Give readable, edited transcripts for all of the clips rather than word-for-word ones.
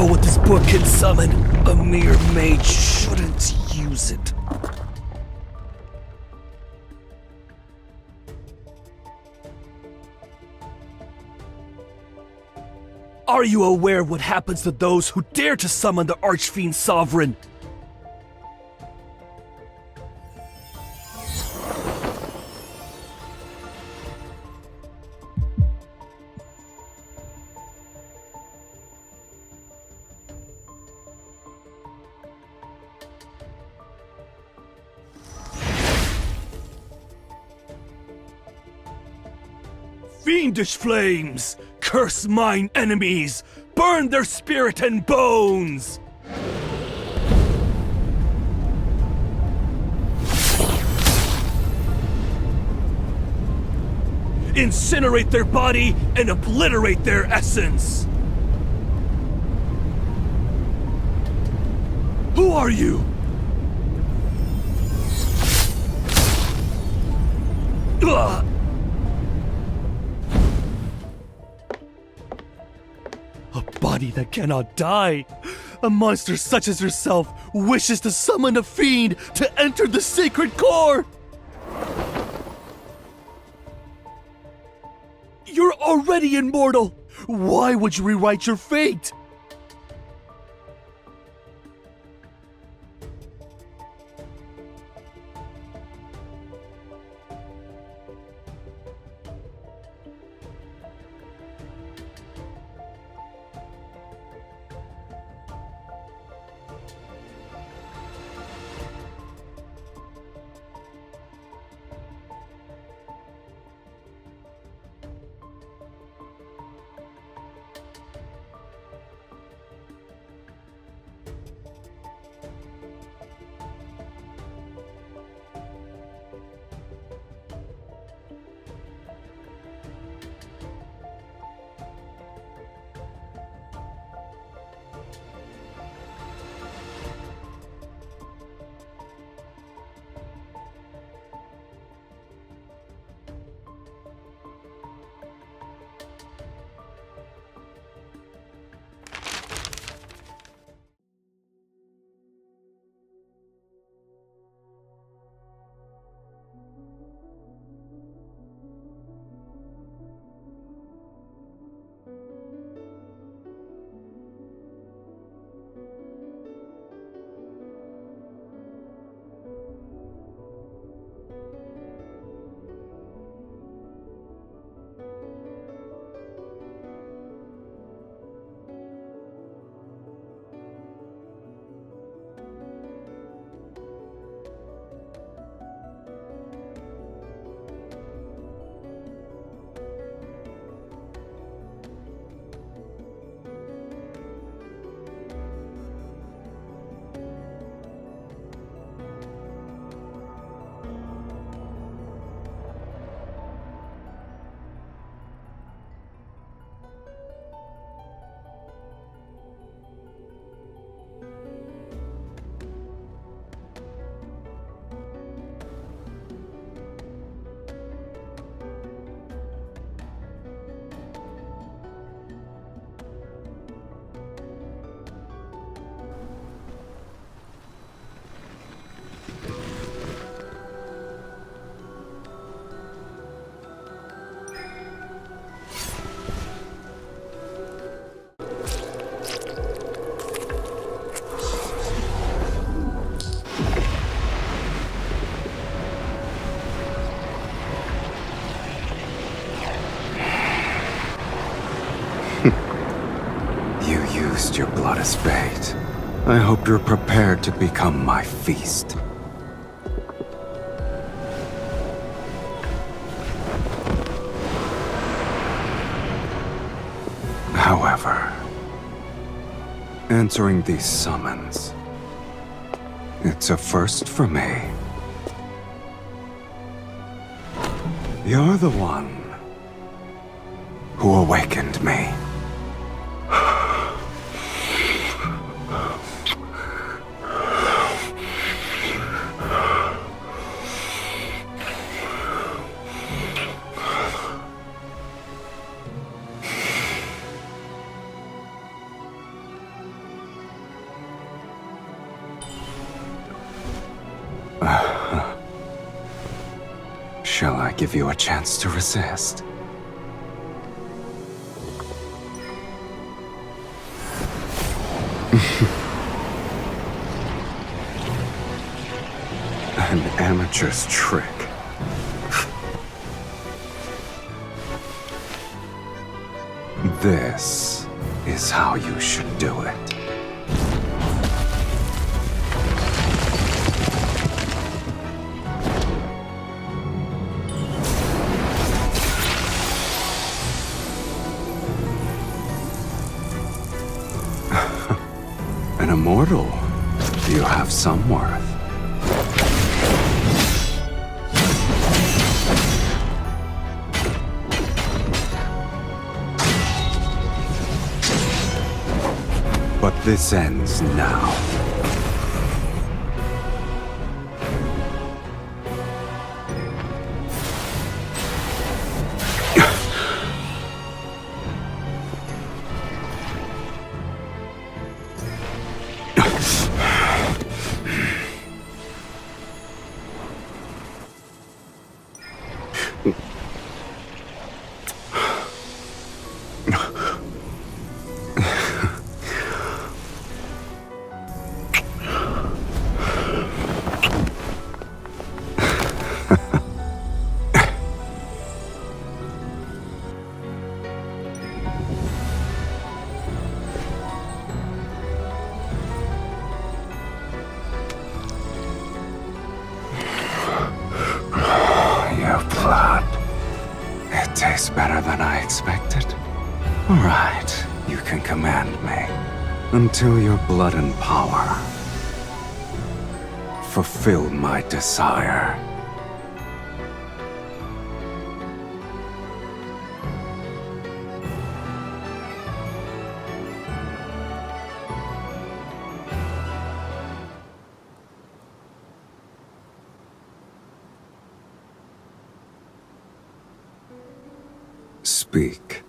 know what this book can summon. A mere mage shouldn't use it. Are you aware of what happens to those who dare to summon the Archfiend Sovereign? Fiendish flames! Curse mine enemies! Burn their spirit and bones! Incinerate their body and obliterate their essence! Who are you? Ugh. A body that cannot die. A monster such as yourself wishes to summon a fiend to enter the sacred core. You're already immortal. Why would you rewrite your fate? Your blood as bait. I hope you're prepared to become my feast. However, answering these summons, it's a first for me. You're the one who awakened me. Shall I give you a chance to resist? An amateur's trick. This is how you should do it. An immortal. You have some worth. But this ends now. Tastes better than I expected. All right, you can command me until your blood and power fulfill my desire. Speak.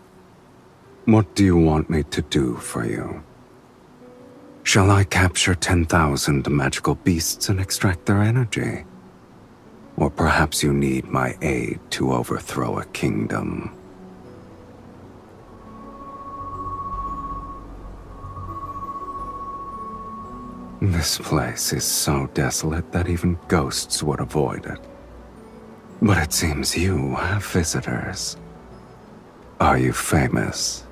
What do you want me to do for you? Shall I capture 10,000 magical beasts and extract their energy? Or perhaps you need my aid to overthrow a kingdom? This place is so desolate that even ghosts would avoid it. But it seems you have visitors. Are you famous?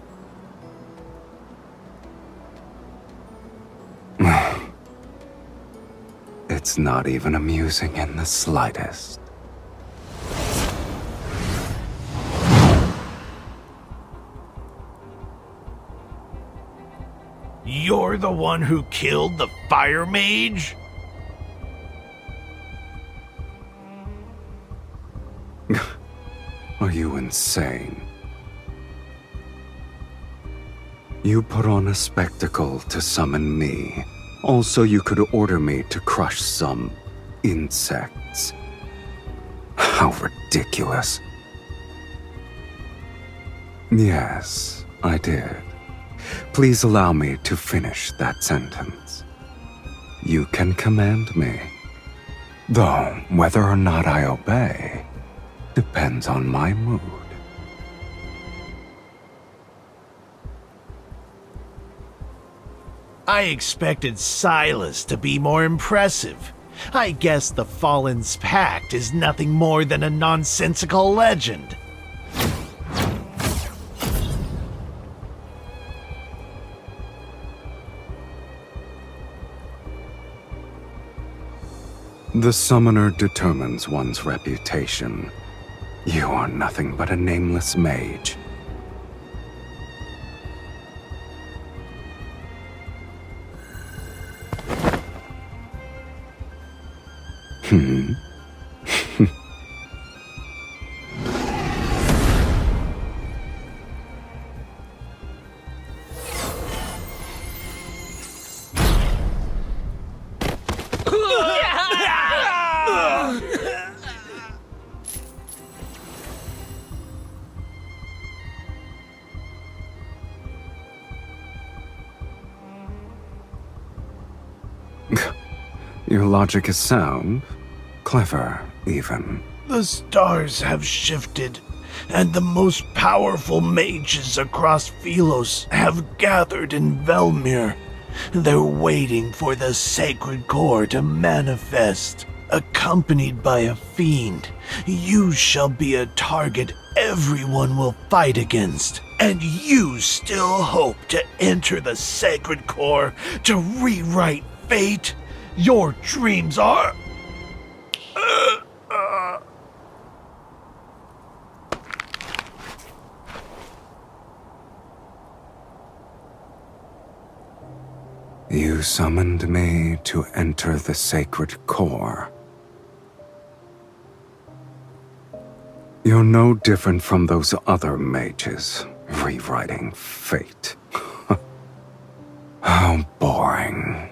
It's not even amusing in the slightest. You're the one who killed the fire mage? Are you insane? You put on a spectacle to summon me. Also, you could order me to crush some insects. How ridiculous. Yes, I did. Please allow me to finish that sentence. You can command me. Though, whether or not I obey depends on my mood. I expected Sylus to be more impressive. I guess the Fallen's pact is nothing more than a nonsensical legend. The summoner determines one's reputation. You are nothing but a nameless mage. Your logic is sound, Clever, even. The stars have shifted, and the most powerful mages across Sylus have gathered in Velmure. They're waiting for the sacred core to manifest. Accompanied by a fiend, you shall be a target everyone will fight against. And you still hope to enter the sacred core to rewrite fate? Your dreams are... You summoned me to enter the sacred core. You're no different from those other mages, rewriting fate. How boring.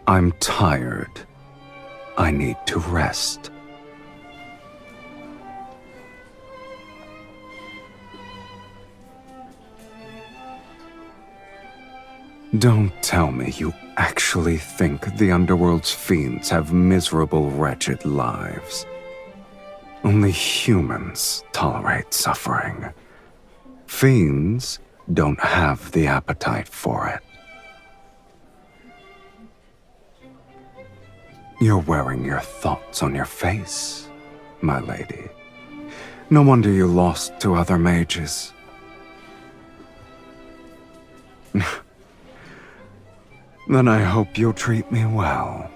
I'm tired. I need to rest. Don't tell me you actually think the underworld's fiends have miserable, wretched lives. Only humans tolerate suffering. Fiends don't have the appetite for it. You're wearing your thoughts on your face, my lady. No wonder you lost to other mages. Then I hope you'll treat me well.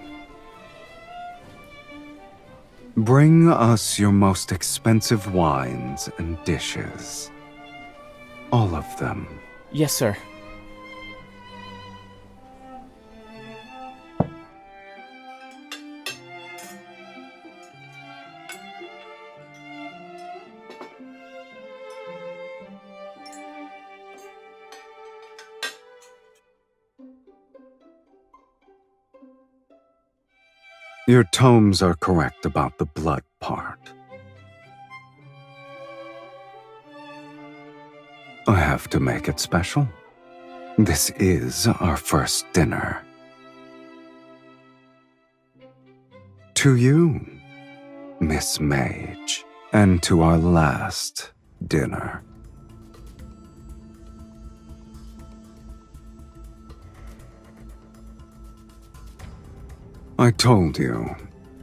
Bring us your most expensive wines and dishes. All of them. Yes, sir. Your tomes are correct about the blood part. I have to make it special. This is our first dinner. To you, Miss Mage, and to our last dinner. I told you,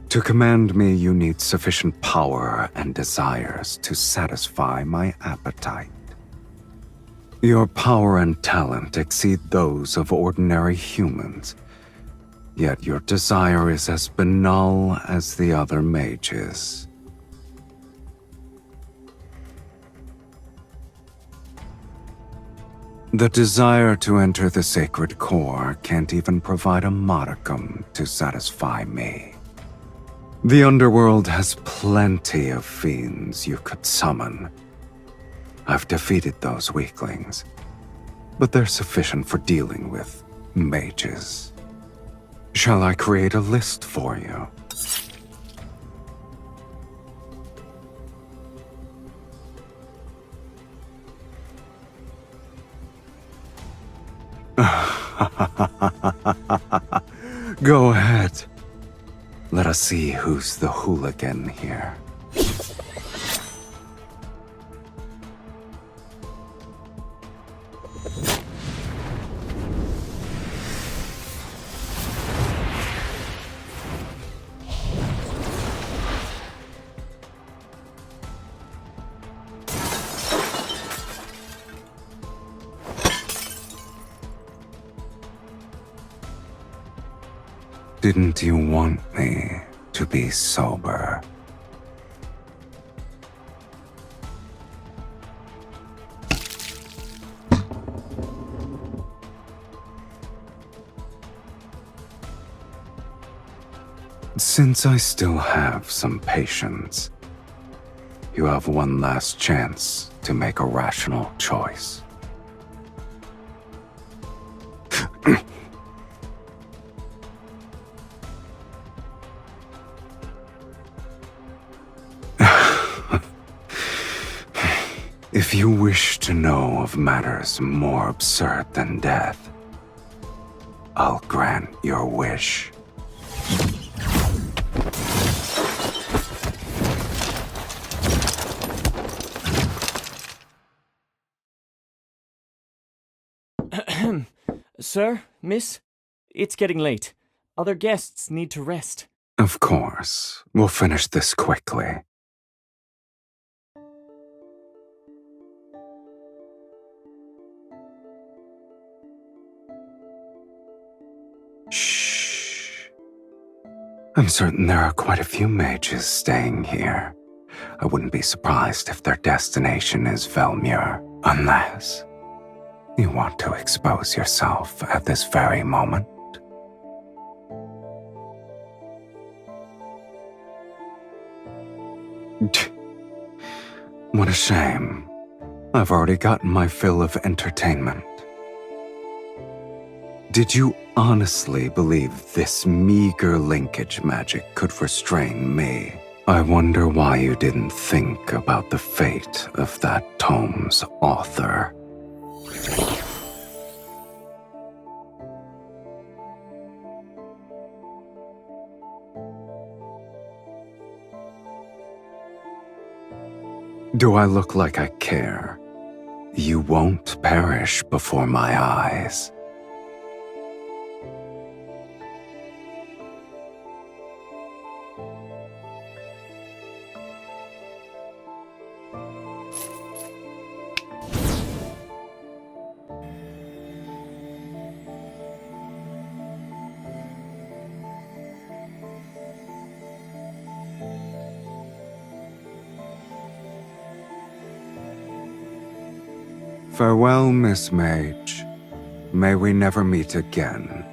to command me you need sufficient power and desires to satisfy my appetite. Your power and talent exceed those of ordinary humans, yet your desire is as banal as the other mages. The desire to enter the sacred core can't even provide a modicum to satisfy me. The underworld has plenty of fiends you could summon. I've defeated those weaklings, but they're sufficient for dealing with mages. Shall I create a list for you? Go ahead. Let us see who's the hooligan here. Didn't you want me to be sober? Since I still have some patience, you have one last chance to make a rational choice. You wish to know of matters more absurd than death. I'll grant your wish. Sir, miss, it's getting late. Other guests need to rest. Of course. We'll finish this quickly. Shh. I'm certain there are quite a few mages staying here. I wouldn't be surprised if their destination is Velmure, unless you want to expose yourself at this very moment. What a shame. I've already gotten my fill of entertainment. Did you honestly believe this meager linkage magic could restrain me? I wonder why you didn't think about the fate of that tome's author. Do I look like I care? You won't perish before my eyes. Farewell, Miss Mage. May we never meet again.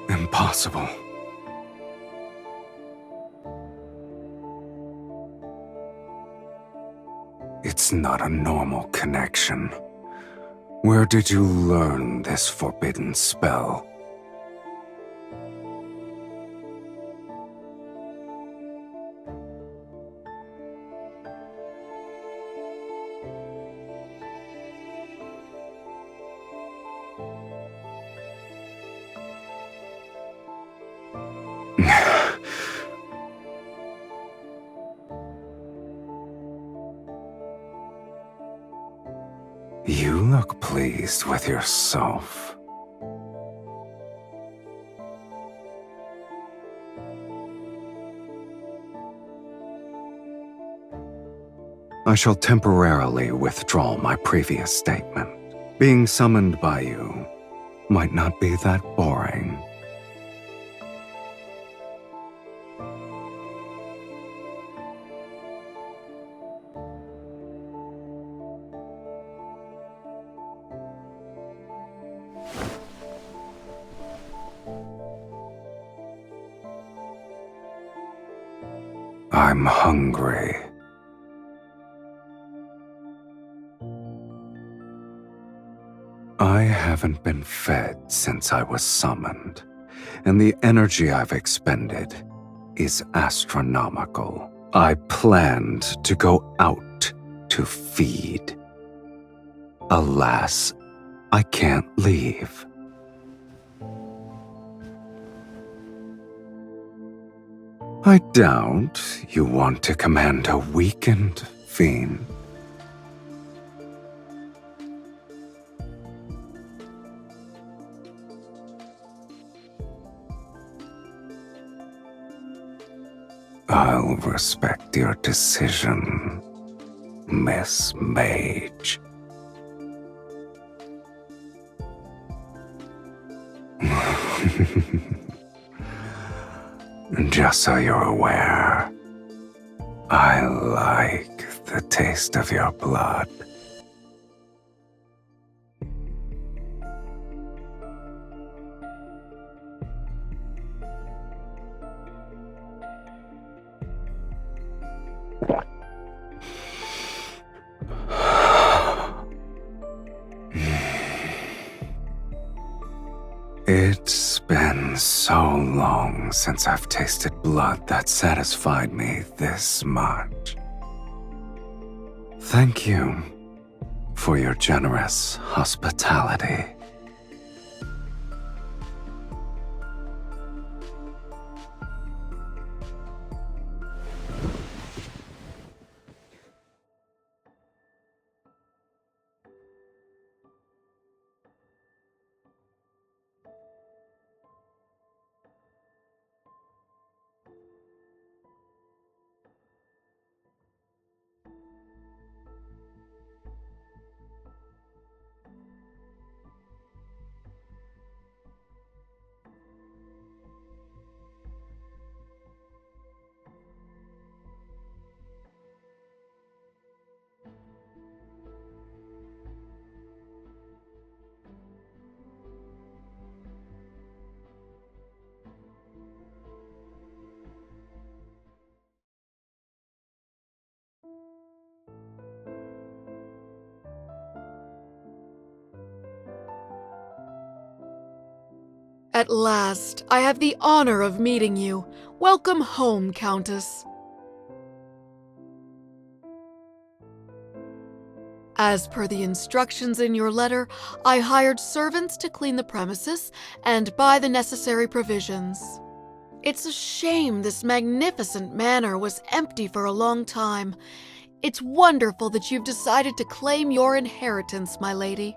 Impossible. It's not a normal connection. Where did you learn this forbidden spell? You look pleased with yourself. I shall temporarily withdraw my previous statement. Being summoned by you might not be that boring. I'm hungry. I haven't been fed since I was summoned, and the energy I've expended is astronomical. I planned to go out to feed. Alas, I can't leave. I doubt you want to command a weakened fiend. I'll respect your decision, Miss Mage. Just so you're aware, I like the taste of your blood. It's been so long since I've tasted blood that satisfied me this much. Thank you for your generous hospitality. At last, I have the honor of meeting you. Welcome home, Countess. As per the instructions in your letter, I hired servants to clean the premises and buy the necessary provisions. It's a shame this magnificent manor was empty for a long time. It's wonderful that you've decided to claim your inheritance, my lady.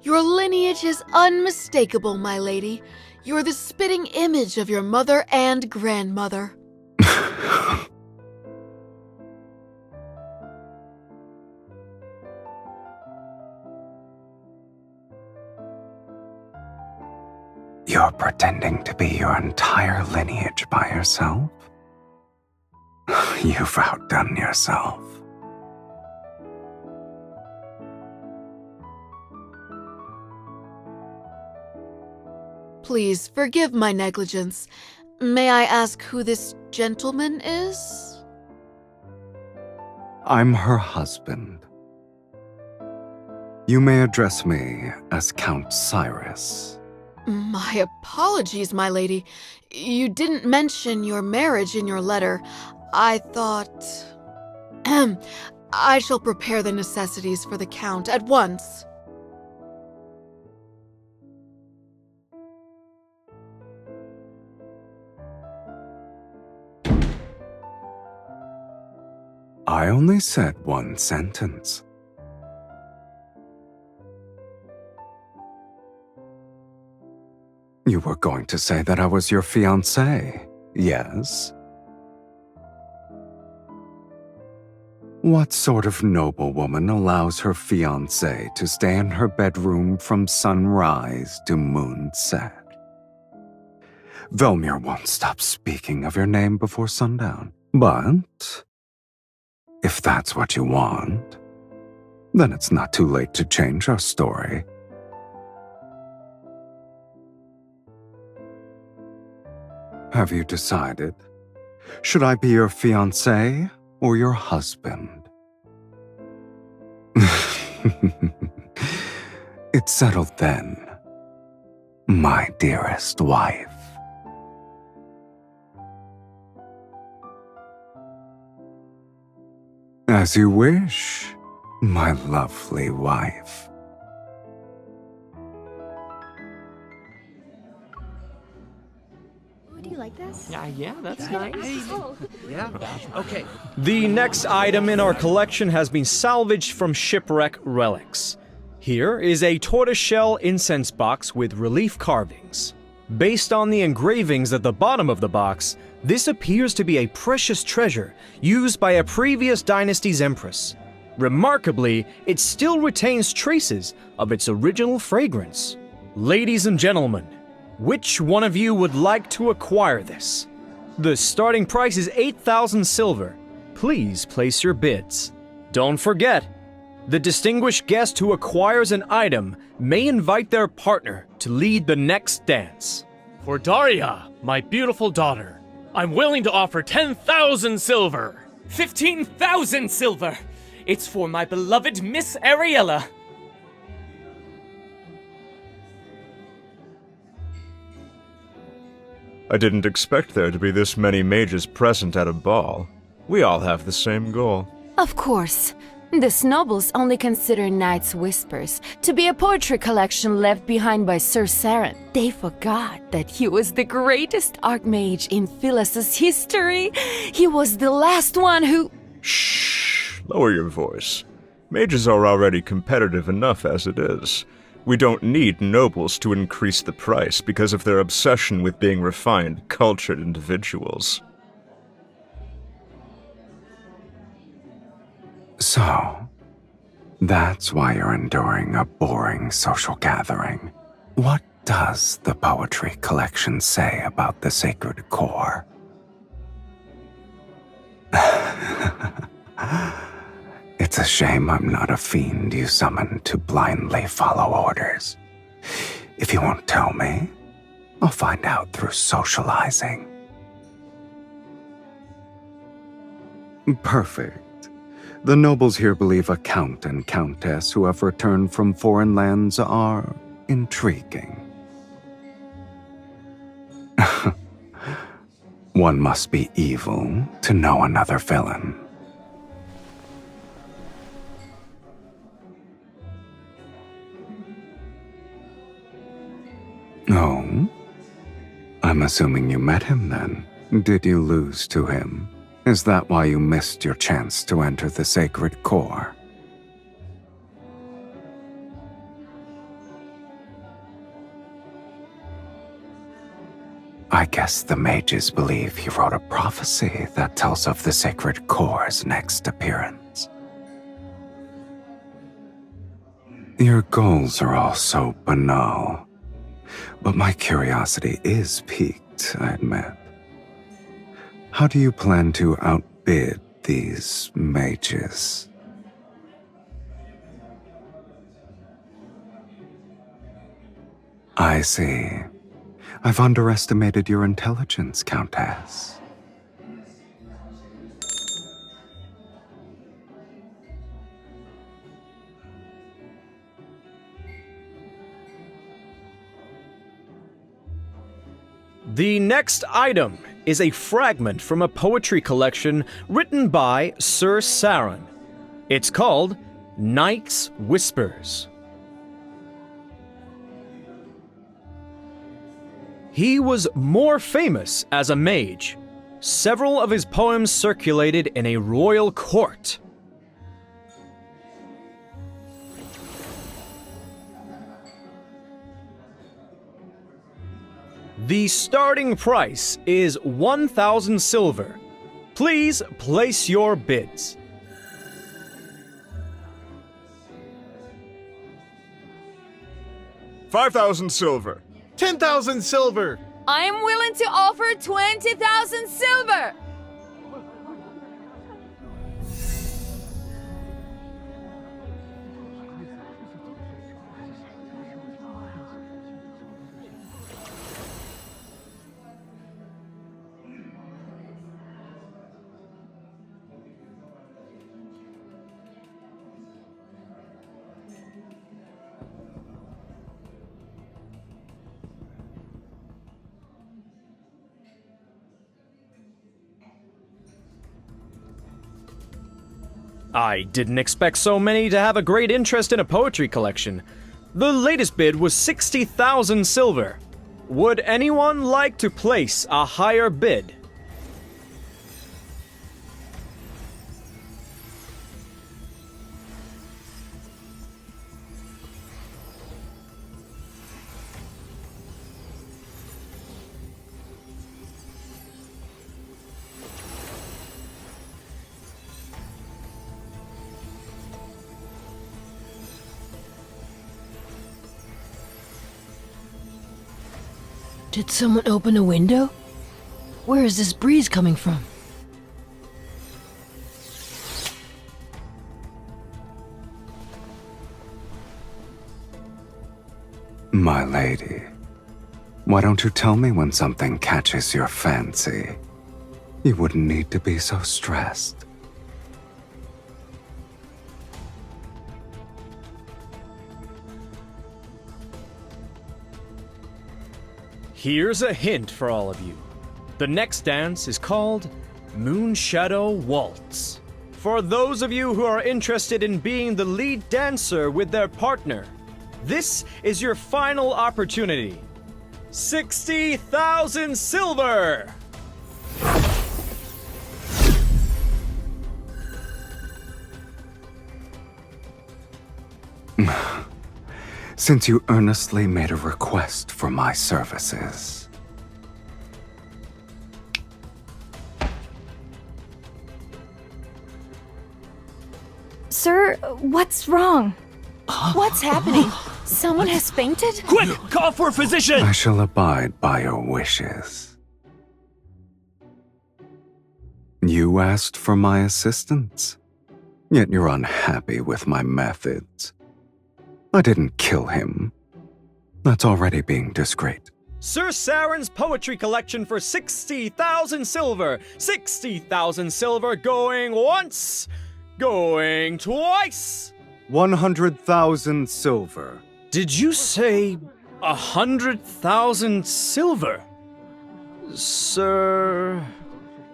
Your lineage is unmistakable, my lady. You're the spitting image of your mother and grandmother. You're pretending to be your entire lineage by yourself? You've outdone yourself. Please forgive my negligence. May I ask who this gentleman is? I'm her husband. You may address me as Count Cyrus. My apologies, my lady. You didn't mention your marriage in your letter. I thought... I shall prepare the necessities for the Count at once. I only said one sentence. You were going to say that I was your fiancé, yes? What sort of noblewoman allows her fiancé to stay in her bedroom from sunrise to moonset? Velmure won't stop speaking of your name before sundown, but if that's what you want, then it's not too late to change our story. Have you decided? Should I be your fiancé or your husband? It's settled then, my dearest wife. As you wish, my lovely wife. Do you like this? Yeah, that's nice. Oh. Yeah? Okay. The next item in our collection has been salvaged from shipwreck relics. Here is a tortoiseshell incense box with relief carvings. Based on the engravings at the bottom of the box, this appears to be a precious treasure used by a previous dynasty's empress. Remarkably, it still retains traces of its original fragrance. Ladies and gentlemen, which one of you would like to acquire this? The starting price is 8,000 silver. Please place your bids. Don't forget, the distinguished guest who acquires an item may invite their partner to lead the next dance. For Daria, my beautiful daughter, I'm willing to offer 10,000 silver. 15,000 silver! It's for my beloved Miss Ariella. I didn't expect there to be this many mages present at a ball. We all have the same goal. Of course. These nobles only consider Night's Whispers to be a poetry collection left behind by Sir Saren. They forgot that he was the greatest archmage in Philus's history. He was the last one who... Shh! Lower your voice. Mages are already competitive enough as it is. We don't need nobles to increase the price because of their obsession with being refined, cultured individuals. So, that's why you're enduring a boring social gathering. What does the poetry collection say about the sacred core? It's a shame I'm not a fiend you summoned to blindly follow orders. If you won't tell me, I'll find out through socializing. Perfect. The nobles here believe a count and countess who have returned from foreign lands are intriguing. One must be evil to know another villain. Oh? I'm assuming you met him then. Did you lose to him? Is that why you missed your chance to enter the sacred core? I guess the mages believe he wrote a prophecy that tells of the sacred core's next appearance. Your goals are all so banal, but my curiosity is piqued, I admit. How do you plan to outbid these mages? I see. I've underestimated your intelligence, Countess. The next item is a fragment from a poetry collection written by Sir Saren. It's called Night's Whispers. He was more famous as a mage. Several of his poems circulated in a royal court. The starting price is 1,000 silver. Please place your bids. $5,000 silver. 10,000 silver! I am willing to offer 20,000 silver! I didn't expect so many to have a great interest in a poetry collection. The latest bid was 60,000 silver. Would anyone like to place a higher bid? Did someone open a window? Where is this breeze coming from? My lady, why don't you tell me when something catches your fancy? You wouldn't need to be so stressed. Here's a hint for all of you. The next dance is called Moonshadow Waltz. For those of you who are interested in being the lead dancer with their partner, this is your final opportunity. 60,000 silver! Since you earnestly made a request for my services. Sir, what's wrong? What's happening? Someone has fainted? Quick! Call for a physician! I shall abide by your wishes. You asked for my assistance, yet you're unhappy with my methods. I didn't kill him. That's already being discreet. Sir Saren's poetry collection for 60,000 silver. 60,000 silver going once, going twice. 100,000 silver. Did you say 100,000 silver? Sir...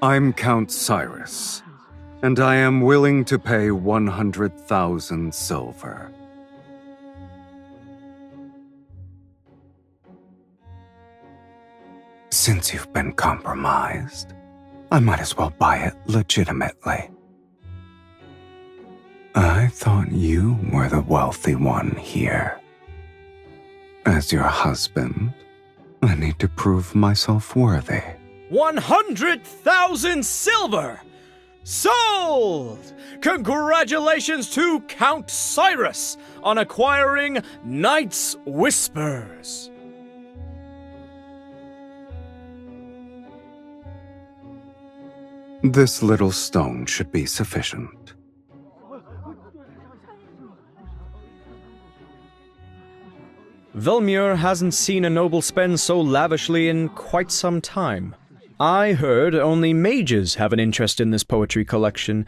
I'm Count Cyrus, and I am willing to pay 100,000 silver. Since you've been compromised, I might as well buy it legitimately. I thought you were the wealthy one here. As your husband, I need to prove myself worthy. 100,000 silver! Sold! Congratulations to Count Cyrus on acquiring Night's Whispers. This little stone should be sufficient. Velmure hasn't seen a noble spend so lavishly in quite some time. I heard only mages have an interest in this poetry collection.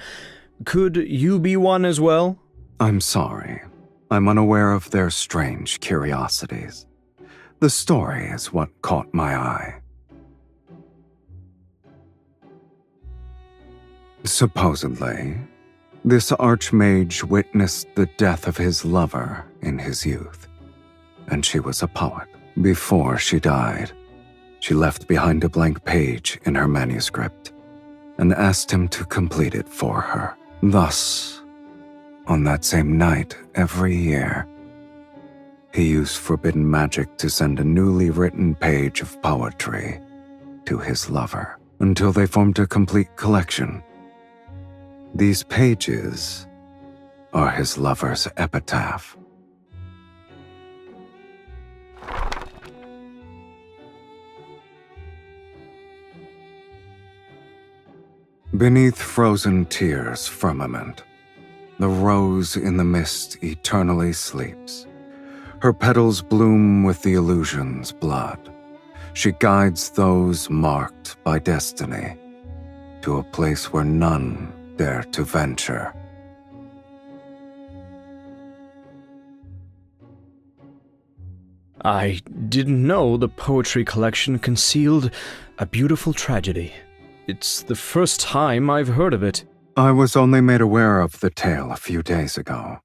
Could you be one as well? I'm sorry. I'm unaware of their strange curiosities. The story is what caught my eye. Supposedly, this archmage witnessed the death of his lover in his youth, and she was a poet. Before she died, she left behind a blank page in her manuscript and asked him to complete it for her. Thus, on that same night every year, he used forbidden magic to send a newly written page of poetry to his lover until they formed a complete collection. These pages are his lover's epitaph. Beneath frozen tears' firmament, the rose in the mist eternally sleeps. Her petals bloom with the illusion's blood. She guides those marked by destiny to a place where none dare to venture. I didn't know the poetry collection concealed a beautiful tragedy. It's the first time I've heard of it. I was only made aware of the tale a few days ago,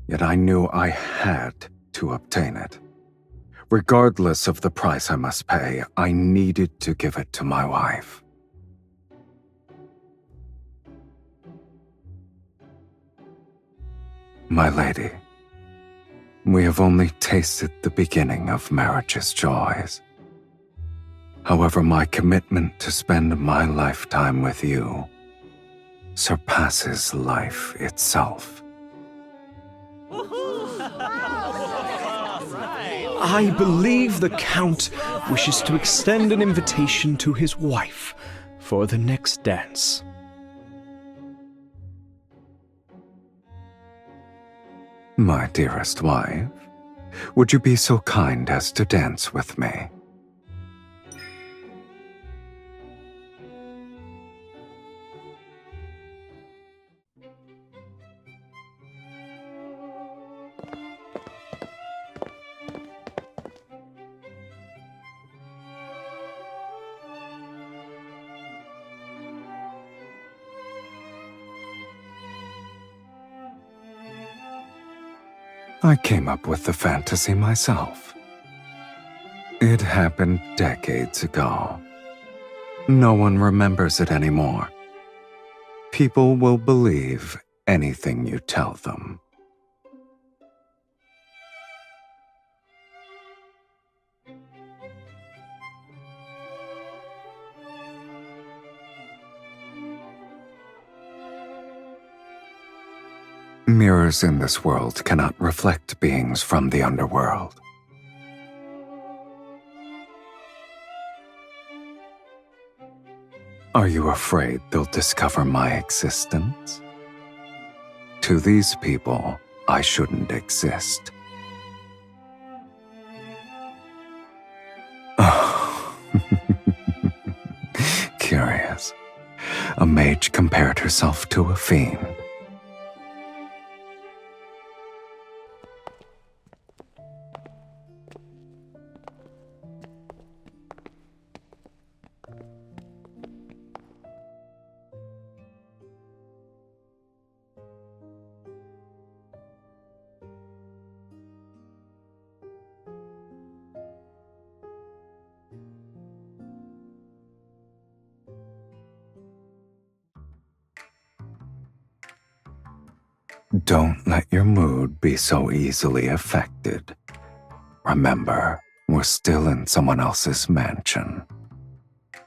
yet I knew I had to obtain it. Regardless of the price I must pay, I needed to give it to my wife. My lady, we have only tasted the beginning of marriage's joys. However, my commitment to spend my lifetime with you surpasses life itself. I believe the Count wishes to extend an invitation to his wife for the next dance. My dearest wife, would you be so kind as to dance with me? I came up with the fantasy myself. It happened decades ago. No one remembers it anymore. People will believe anything you tell them. Mirrors in this world cannot reflect beings from the underworld. Are you afraid they'll discover my existence? To these people, I shouldn't exist. Oh. Curious. A mage compared herself to a fiend. Don't let your mood be so easily affected. Remember, we're still in someone else's mansion.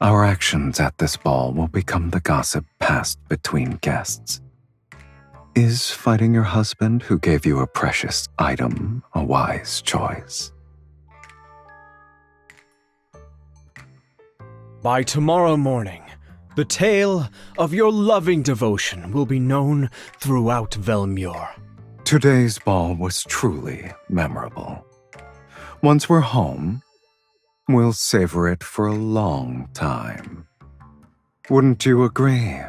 Our actions at this ball will become the gossip passed between guests. Is fighting your husband who gave you a precious item a wise choice? By tomorrow morning, the tale of your loving devotion will be known throughout Velmure. Today's ball was truly memorable. Once we're home, we'll savor it for a long time. Wouldn't you agree,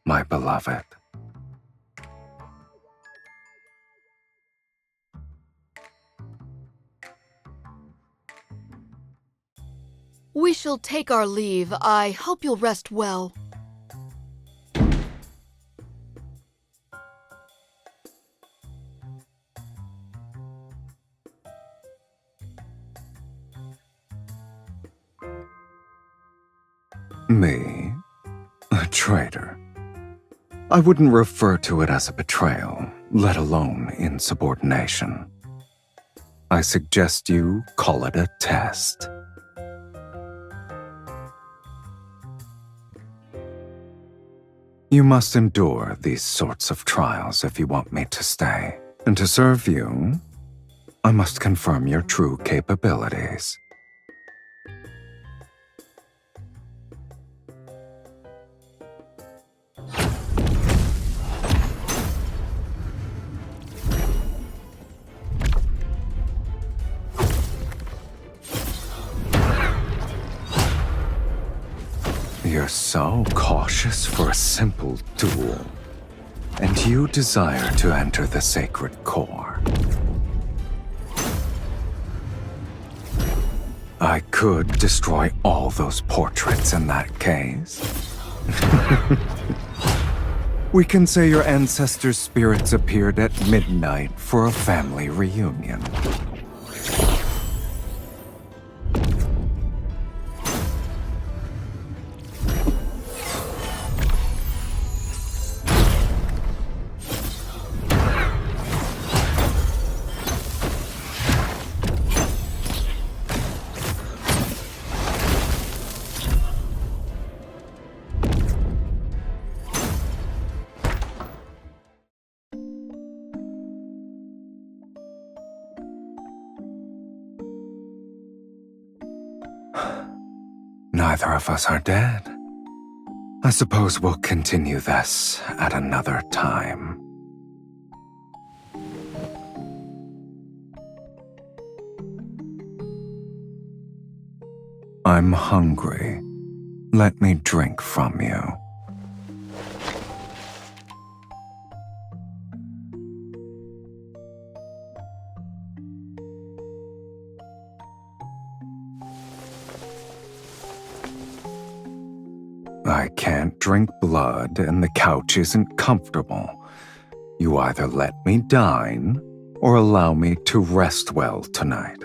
my beloved? We shall take our leave. I hope you'll rest well. Me? A traitor? I wouldn't refer to it as a betrayal, let alone insubordination. I suggest you call it a test. You must endure these sorts of trials if you want me to stay. And to serve you, I must confirm your true capabilities. You're so cautious for a simple duel, and you desire to enter the sacred core. I could destroy all those portraits in that case. We can say your ancestors' spirits appeared at midnight for a family reunion. Neither of us are dead. I suppose we'll continue this at another time. I'm hungry. Let me drink from you. I can't drink blood and the couch isn't comfortable. You either let me dine or allow me to rest well tonight.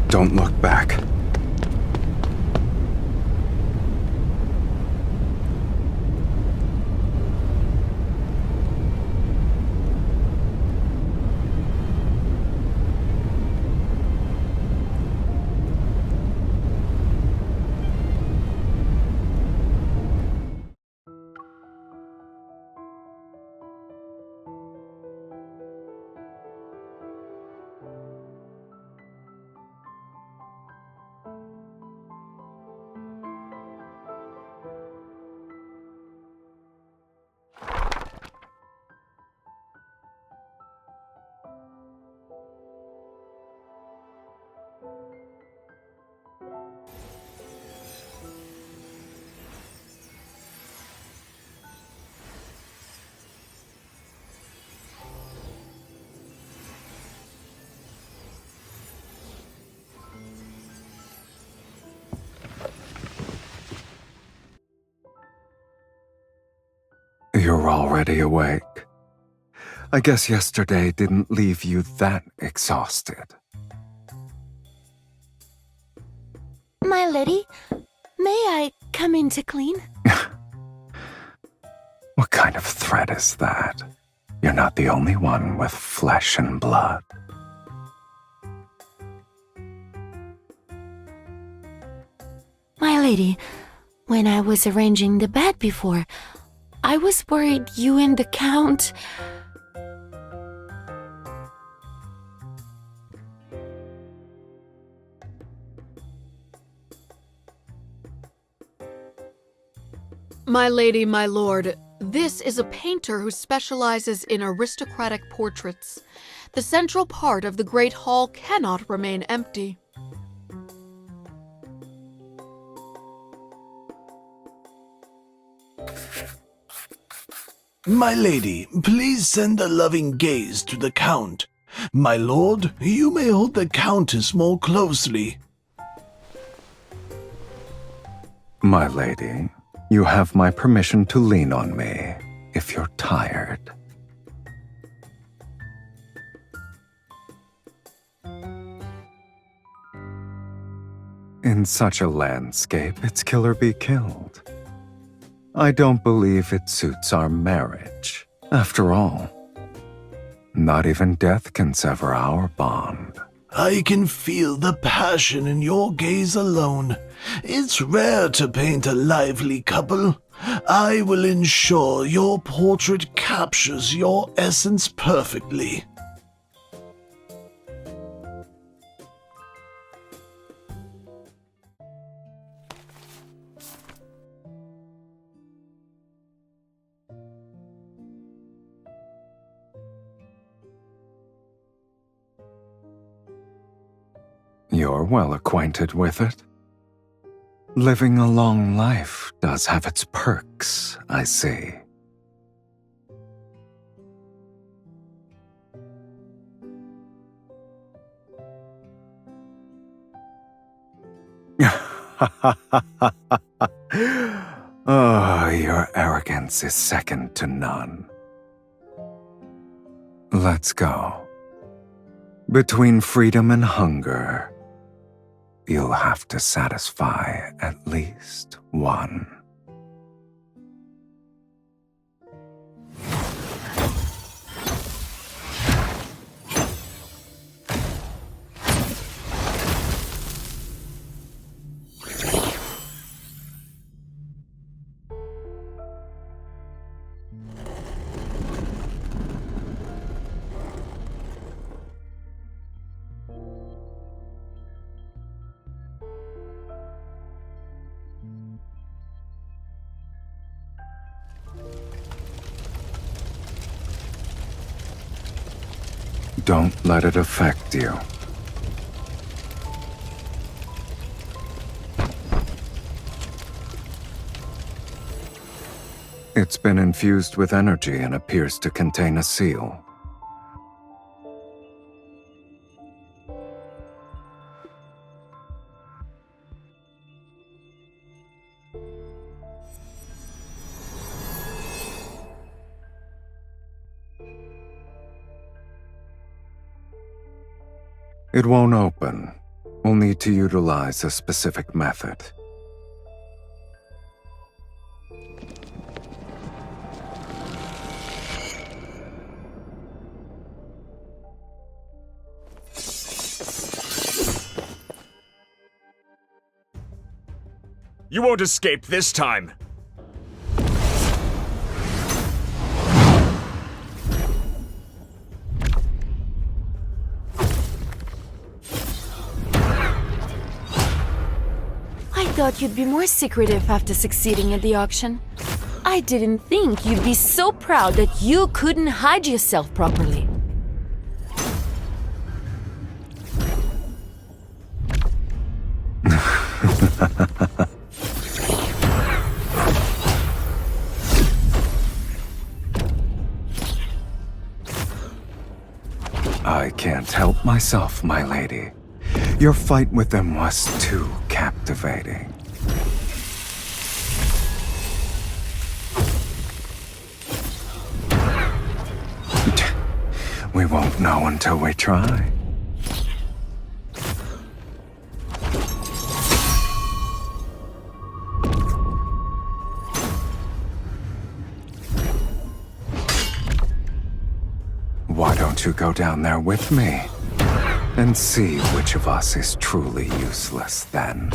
Don't look back. You're already awake. I guess yesterday didn't leave you that exhausted. My lady, may I come in to clean? What kind of threat is that? You're not the only one with flesh and blood. My lady, when I was arranging the bed before, I was worried you and the Count... My lady, my lord, this is a painter who specializes in aristocratic portraits. The central part of the Great Hall cannot remain empty. My lady, please send a loving gaze to the Count. My lord, you may hold the Countess more closely. My lady, you have my permission to lean on me if you're tired. In such a landscape, it's kill or be killed. I don't believe it suits our marriage. After all, not even death can sever our bond. I can feel the passion in your gaze alone. It's rare to paint a lively couple. I will ensure your portrait captures your essence perfectly. You're well acquainted with it. Living a long life does have its perks, I see. Oh, your arrogance is second to none. Let's go. Between freedom and hunger, you'll have to satisfy at least one. Don't let it affect you. It's been infused with energy and appears to contain a seal. It won't open. We'll need to utilize a specific method. You won't escape this time! I thought you'd be more secretive after succeeding at the auction. I didn't think you'd be so proud that you couldn't hide yourself properly. I can't help myself, my lady. Your fight with them was too captivating. We won't know until we try. Why don't you go down there with me? And see which of us is truly useless then.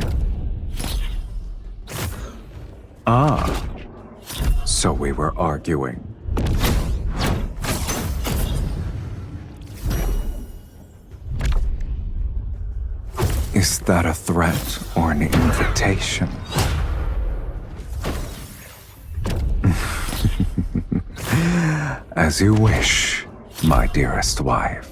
Ah, so we were arguing. Is that a threat or an invitation? As you wish, my dearest wife.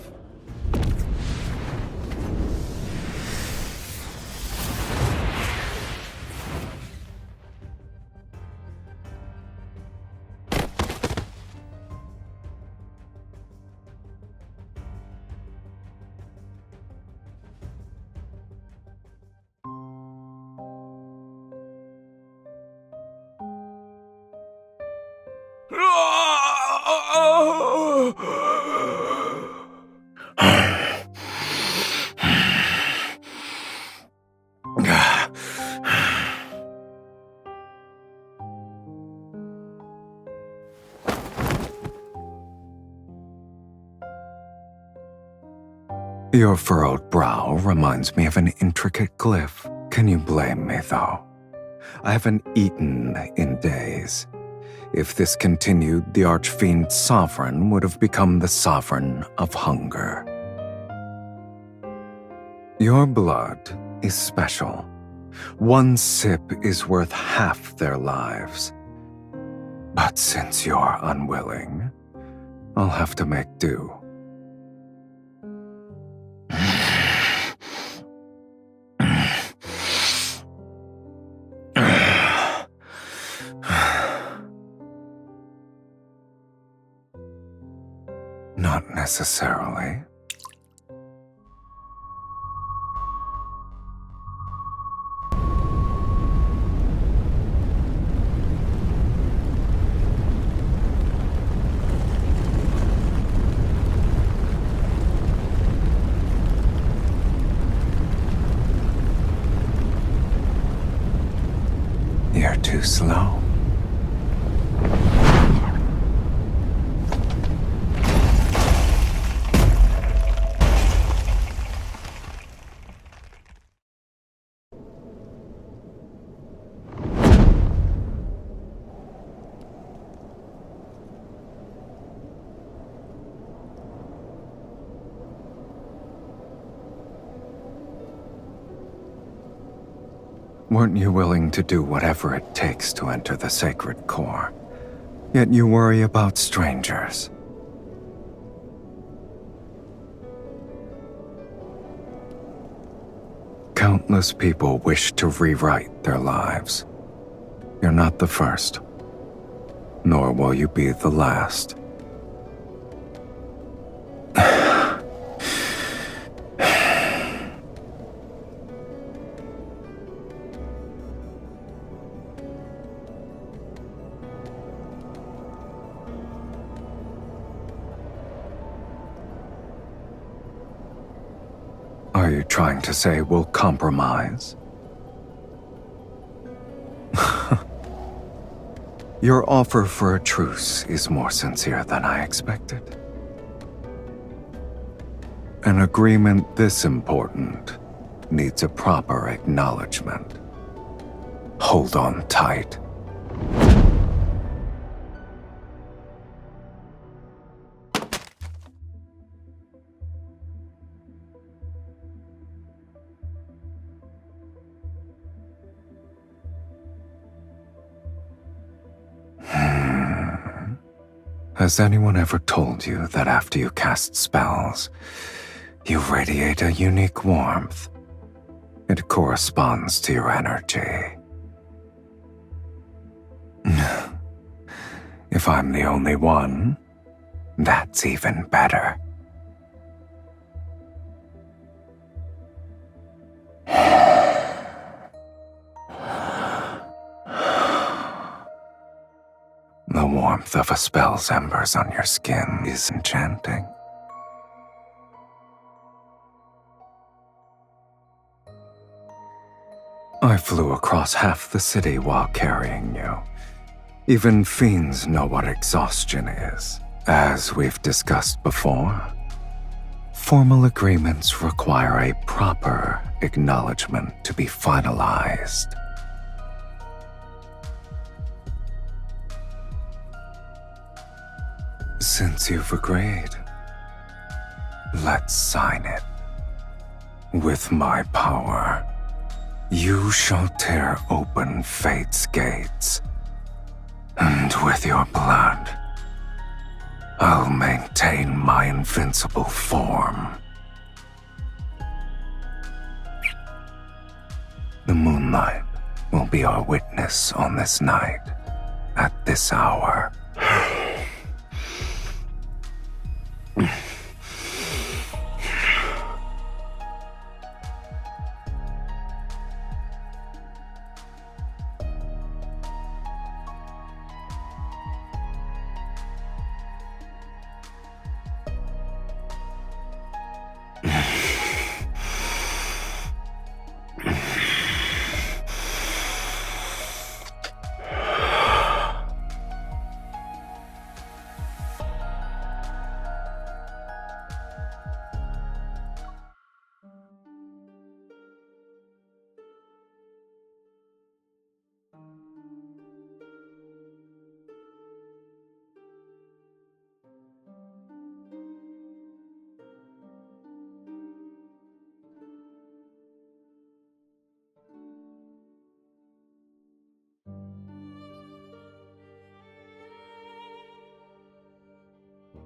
Your furrowed brow reminds me of an intricate glyph. Can you blame me, though? I haven't eaten in days. If this continued, the Archfiend Sovereign would have become the Sovereign of Hunger. Your blood is special. One sip is worth half their lives. But since you're unwilling, I'll have to make do. Not necessarily. slow. Weren't you willing to do whatever it takes to enter the sacred core? Yet you worry about strangers. Countless people wish to rewrite their lives. You're not the first, nor will you be the last. Are you trying to say we'll compromise? Your offer for a truce is more sincere than I expected. An agreement this important needs a proper acknowledgement. Hold on tight. Has anyone ever told you that after you cast spells, you radiate a unique warmth? It corresponds to your energy. If I'm the only one, that's even better. The warmth of a spell's embers on your skin is enchanting. I flew across half the city while carrying you. Even fiends know what exhaustion is. As we've discussed before, formal agreements require a proper acknowledgement to be finalized. Since you've agreed, let's sign it. With my power, you shall tear open fate's gates, and with your blood, I'll maintain my invincible form. The moonlight will be our witness on this night, at this hour.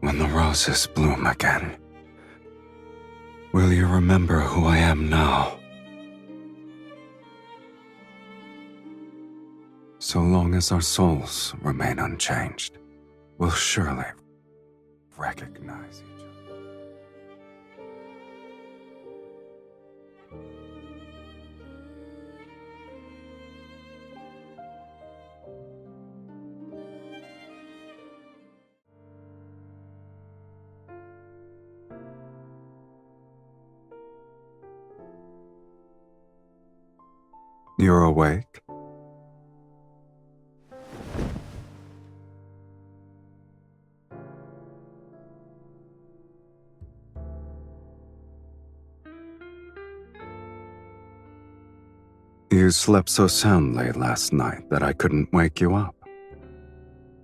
When the roses bloom again, will you remember who I am now? So long as our souls remain unchanged, we'll surely recognize each other. You're awake? You slept so soundly last night that I couldn't wake you up.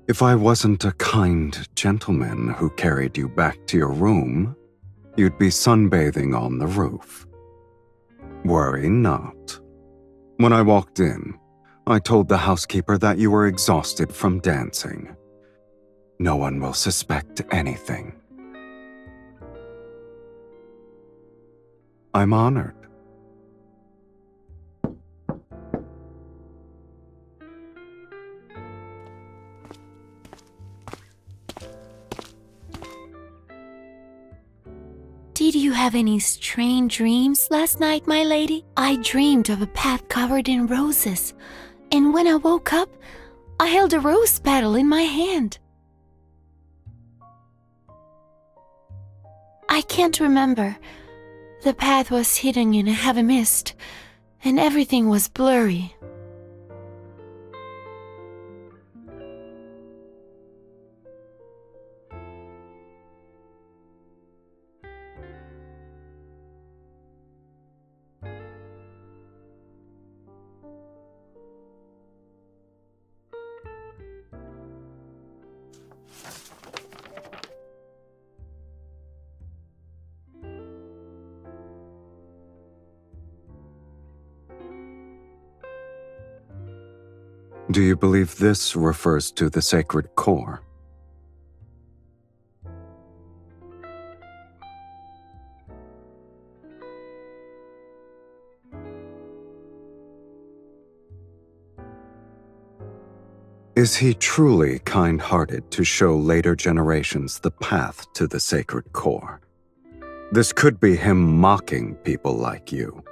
If I wasn't a kind gentleman who carried you back to your room, you'd be sunbathing on the roof. Worry not. When I walked in, I told the housekeeper that you were exhausted from dancing. No one will suspect anything. I'm honored. Did you have any strange dreams last night, my lady? I dreamed of a path covered in roses, and when I woke up, I held a rose petal in my hand. I can't remember. The path was hidden in a heavy mist, and everything was blurry. Do you believe this refers to the sacred core? Is he truly kind-hearted to show later generations the path to the sacred core? This could be him mocking people like you.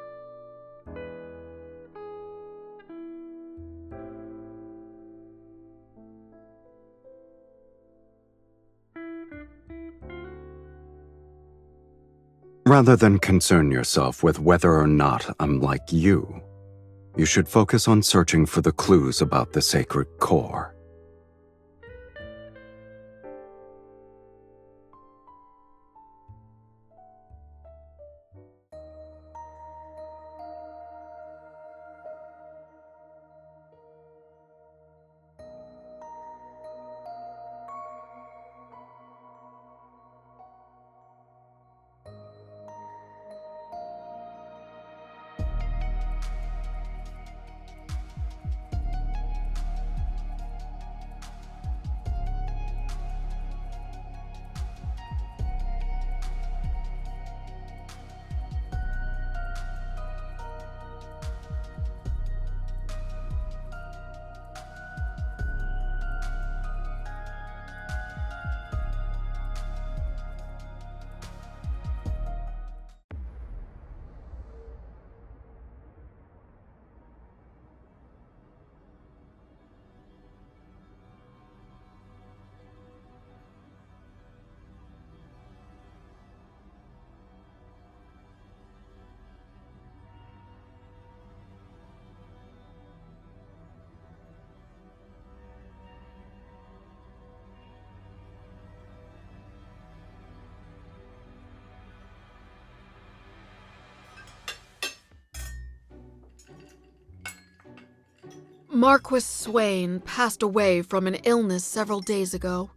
Rather than concern yourself with whether or not I'm like you, you should focus on searching for the clues about the sacred core. Marquis Swain passed away from an illness several days ago.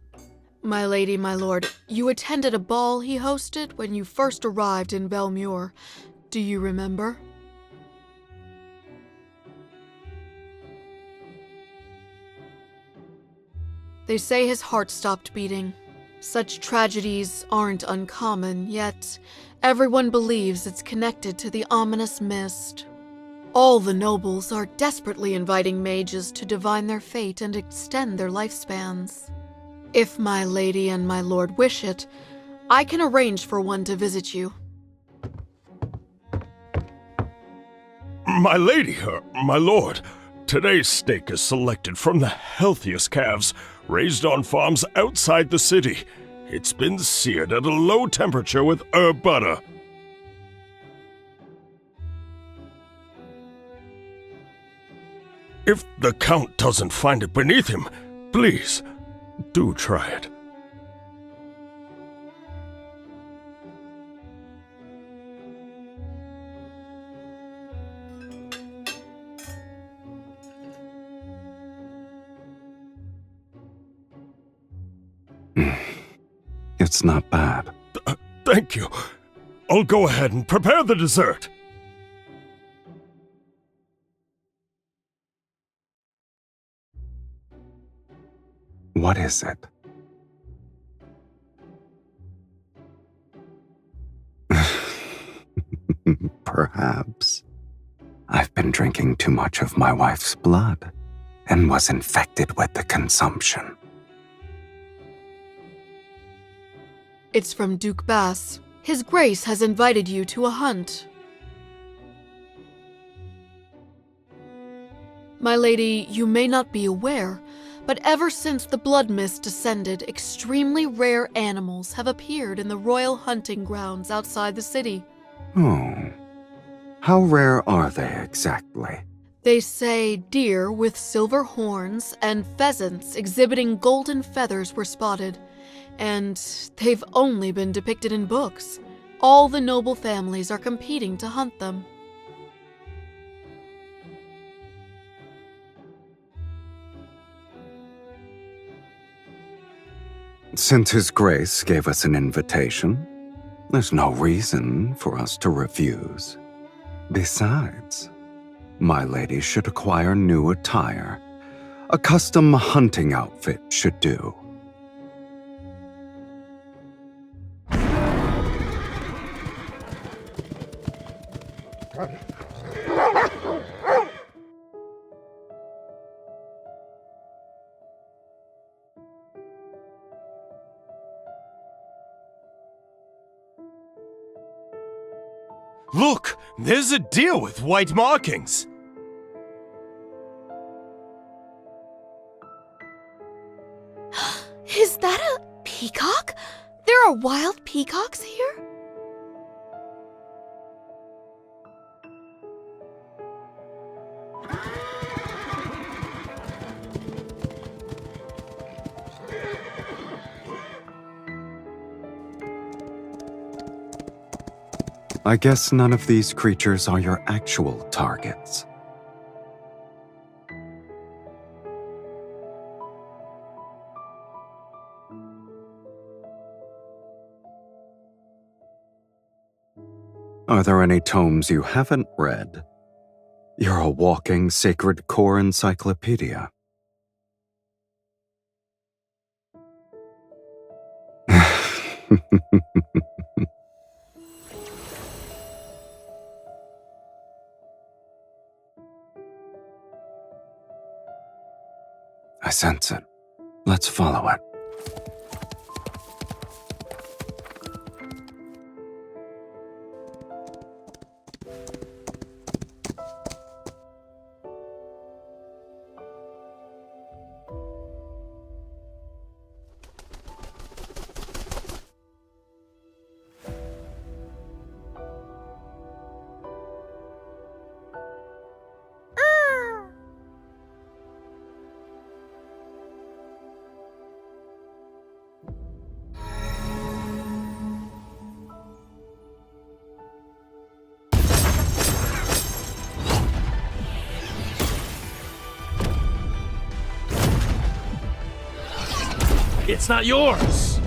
My lady, my lord, you attended a ball he hosted when you first arrived in Velmure. Do you remember? They say his heart stopped beating. Such tragedies aren't uncommon, yet everyone believes it's connected to the ominous mist. All the nobles are desperately inviting mages to divine their fate and extend their lifespans. If my lady and my lord wish it, I can arrange for one to visit you. My lady, my lord, today's steak is selected from the healthiest calves raised on farms outside the city. It's been seared at a low temperature with herb butter. If the Count doesn't find it beneath him, please, do try it. It's not bad. Thank you. I'll go ahead and prepare the dessert. What is it? Perhaps. I've been drinking too much of my wife's blood and was infected with the consumption. It's from Duke Bass. His Grace has invited you to a hunt. My lady, you may not be aware, but ever since the blood mist descended, extremely rare animals have appeared in the royal hunting grounds outside the city. Oh. How rare are they exactly? They say deer with silver horns and pheasants exhibiting golden feathers were spotted, and they've only been depicted in books. All the noble families are competing to hunt them. Since His Grace gave us an invitation, there's no reason for us to refuse. Besides, my lady should acquire new attire. A custom hunting outfit should do. Look, there's a deer with white markings. Is that a peacock? There are wild peacocks here? I guess none of these creatures are your actual targets. Are there any tomes you haven't read? You're a walking sacred core encyclopedia. I sense it. Let's follow it. It's not yours!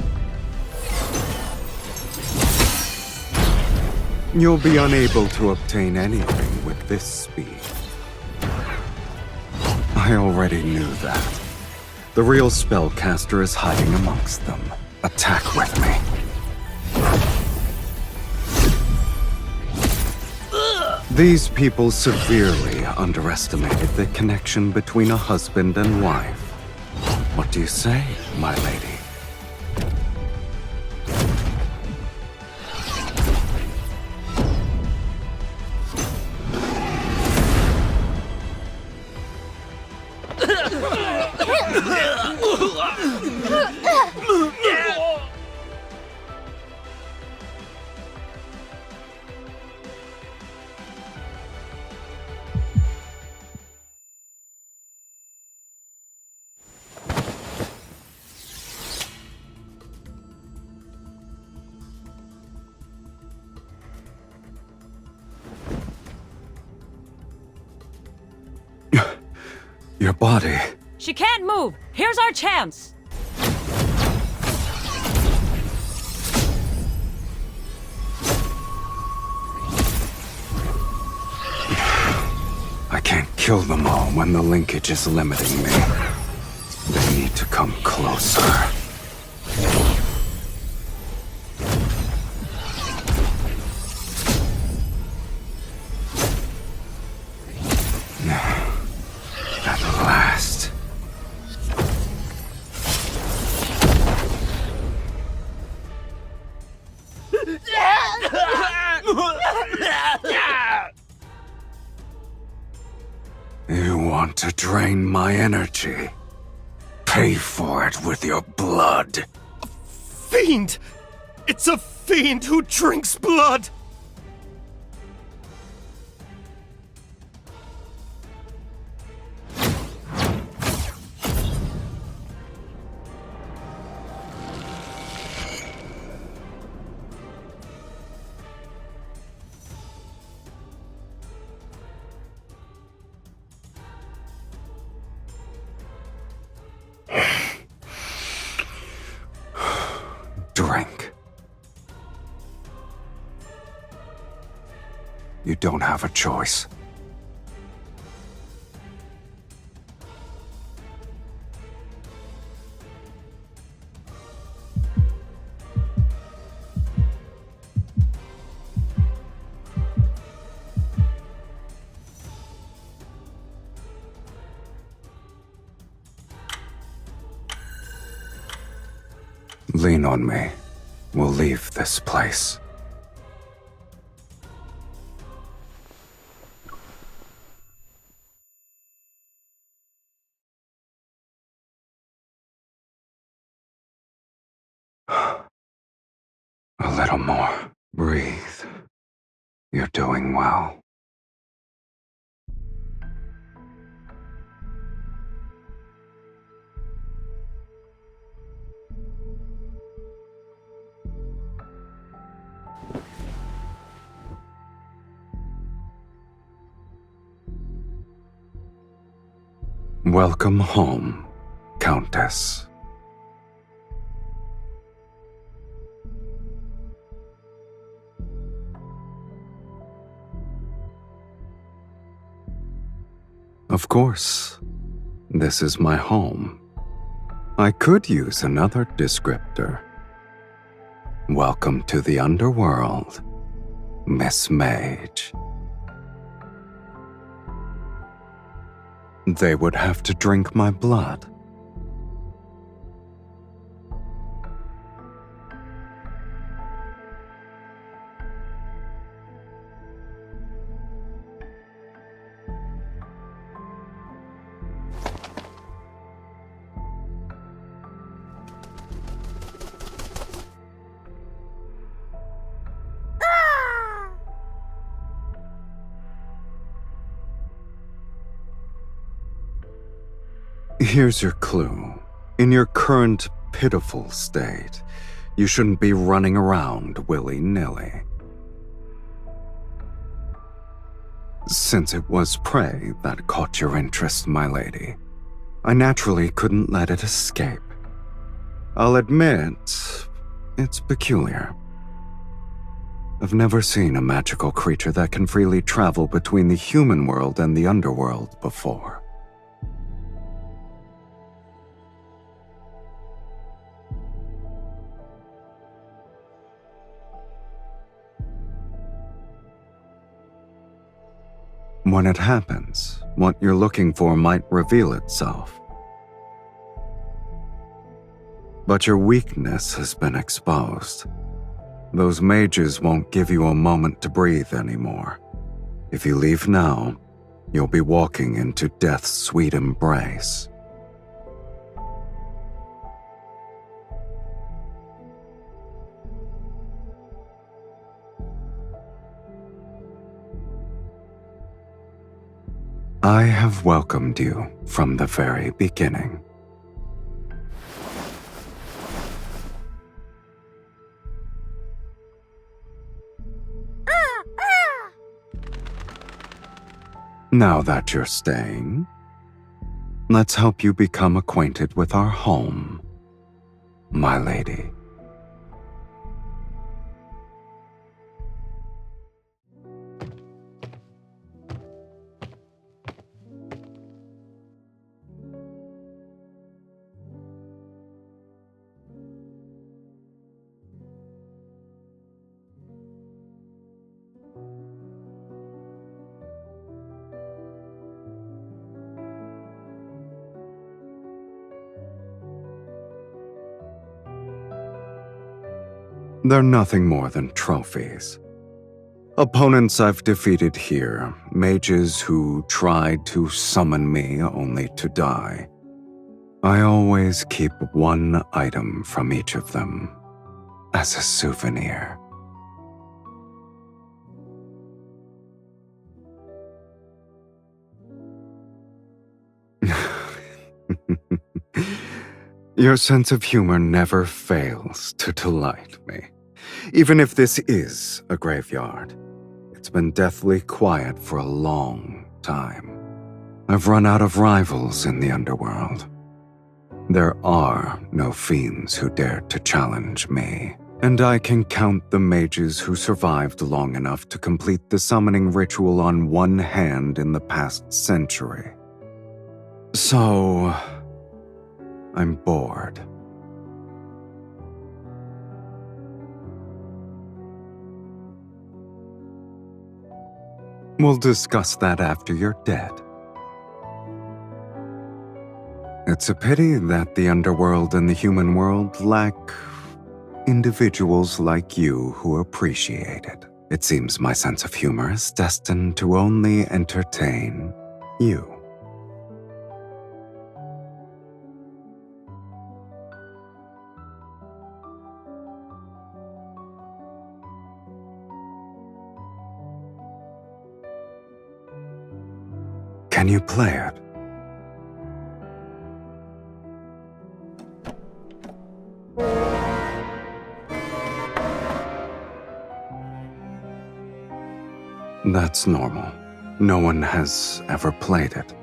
You'll be unable to obtain anything with this speed. I already knew that. The real spellcaster is hiding amongst them. Attack with me. These people severely underestimated the connection between a husband and wife. What do you say, my lady? Your body. She can't move. Here's our chance. Kill them all when the linkage is limiting me. They need to come closer. At last. You want to drain my energy? Pay for it with your blood. Fiend! It's a fiend who drinks blood! Drink. You don't have a choice. Lean on me. We'll leave this place. A little more. Breathe. You're doing well. Welcome home, Countess. Of course, this is my home. I could use another descriptor. Welcome to the underworld, Miss Mage. They would have to drink my blood. Here's your clue. In your current pitiful state, you shouldn't be running around willy-nilly. Since it was prey that caught your interest, my lady, I naturally couldn't let it escape. I'll admit, it's peculiar. I've never seen a magical creature that can freely travel between the human world and the underworld before. When it happens, what you're looking for might reveal itself. But your weakness has been exposed. Those mages won't give you a moment to breathe anymore. If you leave now, you'll be walking into death's sweet embrace. I have welcomed you from the very beginning. Now that you're staying, let's help you become acquainted with our home, my lady. They're nothing more than trophies. Opponents I've defeated here, mages who tried to summon me only to die. I always keep one item from each of them as a souvenir. Your sense of humor never fails to delight me. Even if this is a graveyard, it's been deathly quiet for a long time. I've run out of rivals in the underworld. There are no fiends who dare to challenge me, and I can count the mages who survived long enough to complete the summoning ritual on one hand in the past century. So, I'm bored. We'll discuss that after you're dead. It's a pity that the underworld and the human world lack individuals like you who appreciate it. It seems my sense of humor is destined to only entertain you. Can you play it? That's normal. No one has ever played it.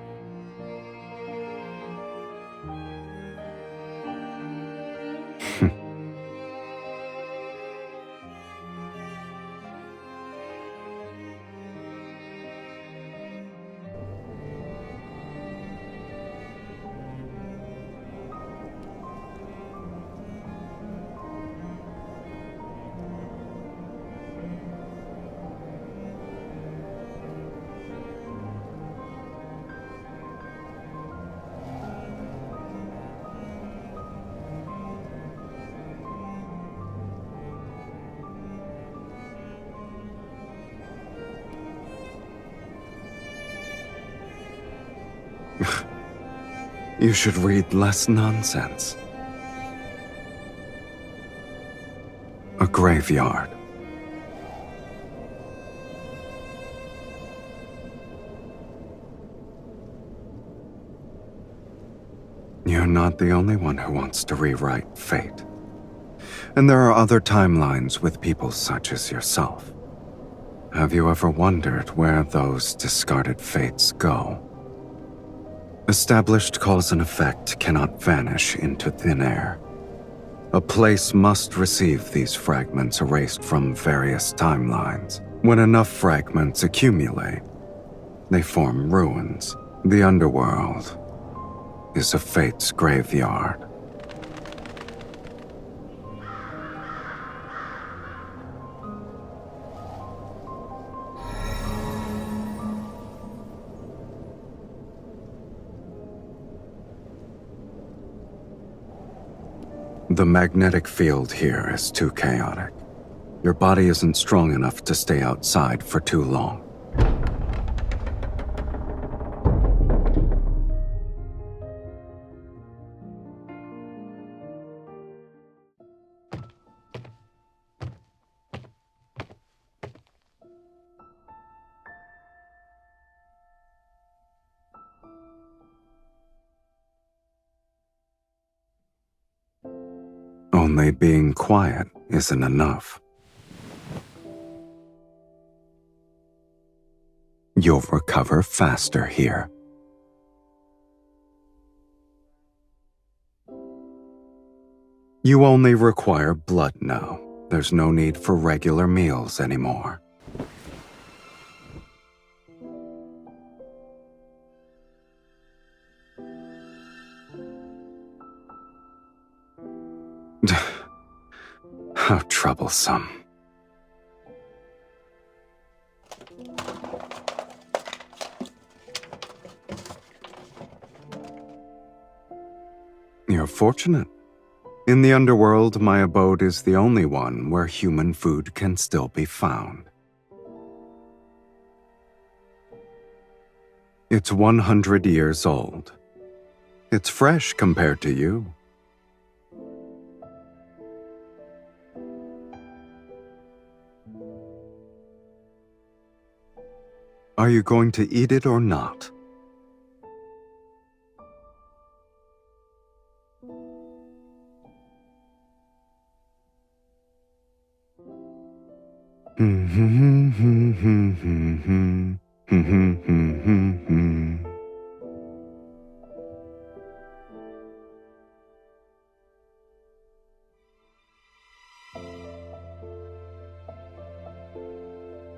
You should read less nonsense. A graveyard. You're not the only one who wants to rewrite fate. And there are other timelines with people such as yourself. Have you ever wondered where those discarded fates go? Established cause and effect cannot vanish into thin air. A place must receive these fragments erased from various timelines. When enough fragments accumulate, they form ruins. The underworld is a fate's graveyard. The magnetic field here is too chaotic. Your body isn't strong enough to stay outside for too long. Only being quiet isn't enough. You'll recover faster here. You only require blood now. There's no need for regular meals anymore. How troublesome. You're fortunate. In the underworld, my abode is the only one where human food can still be found. It's 100 years old. It's fresh compared to you. Are you going to eat it or not?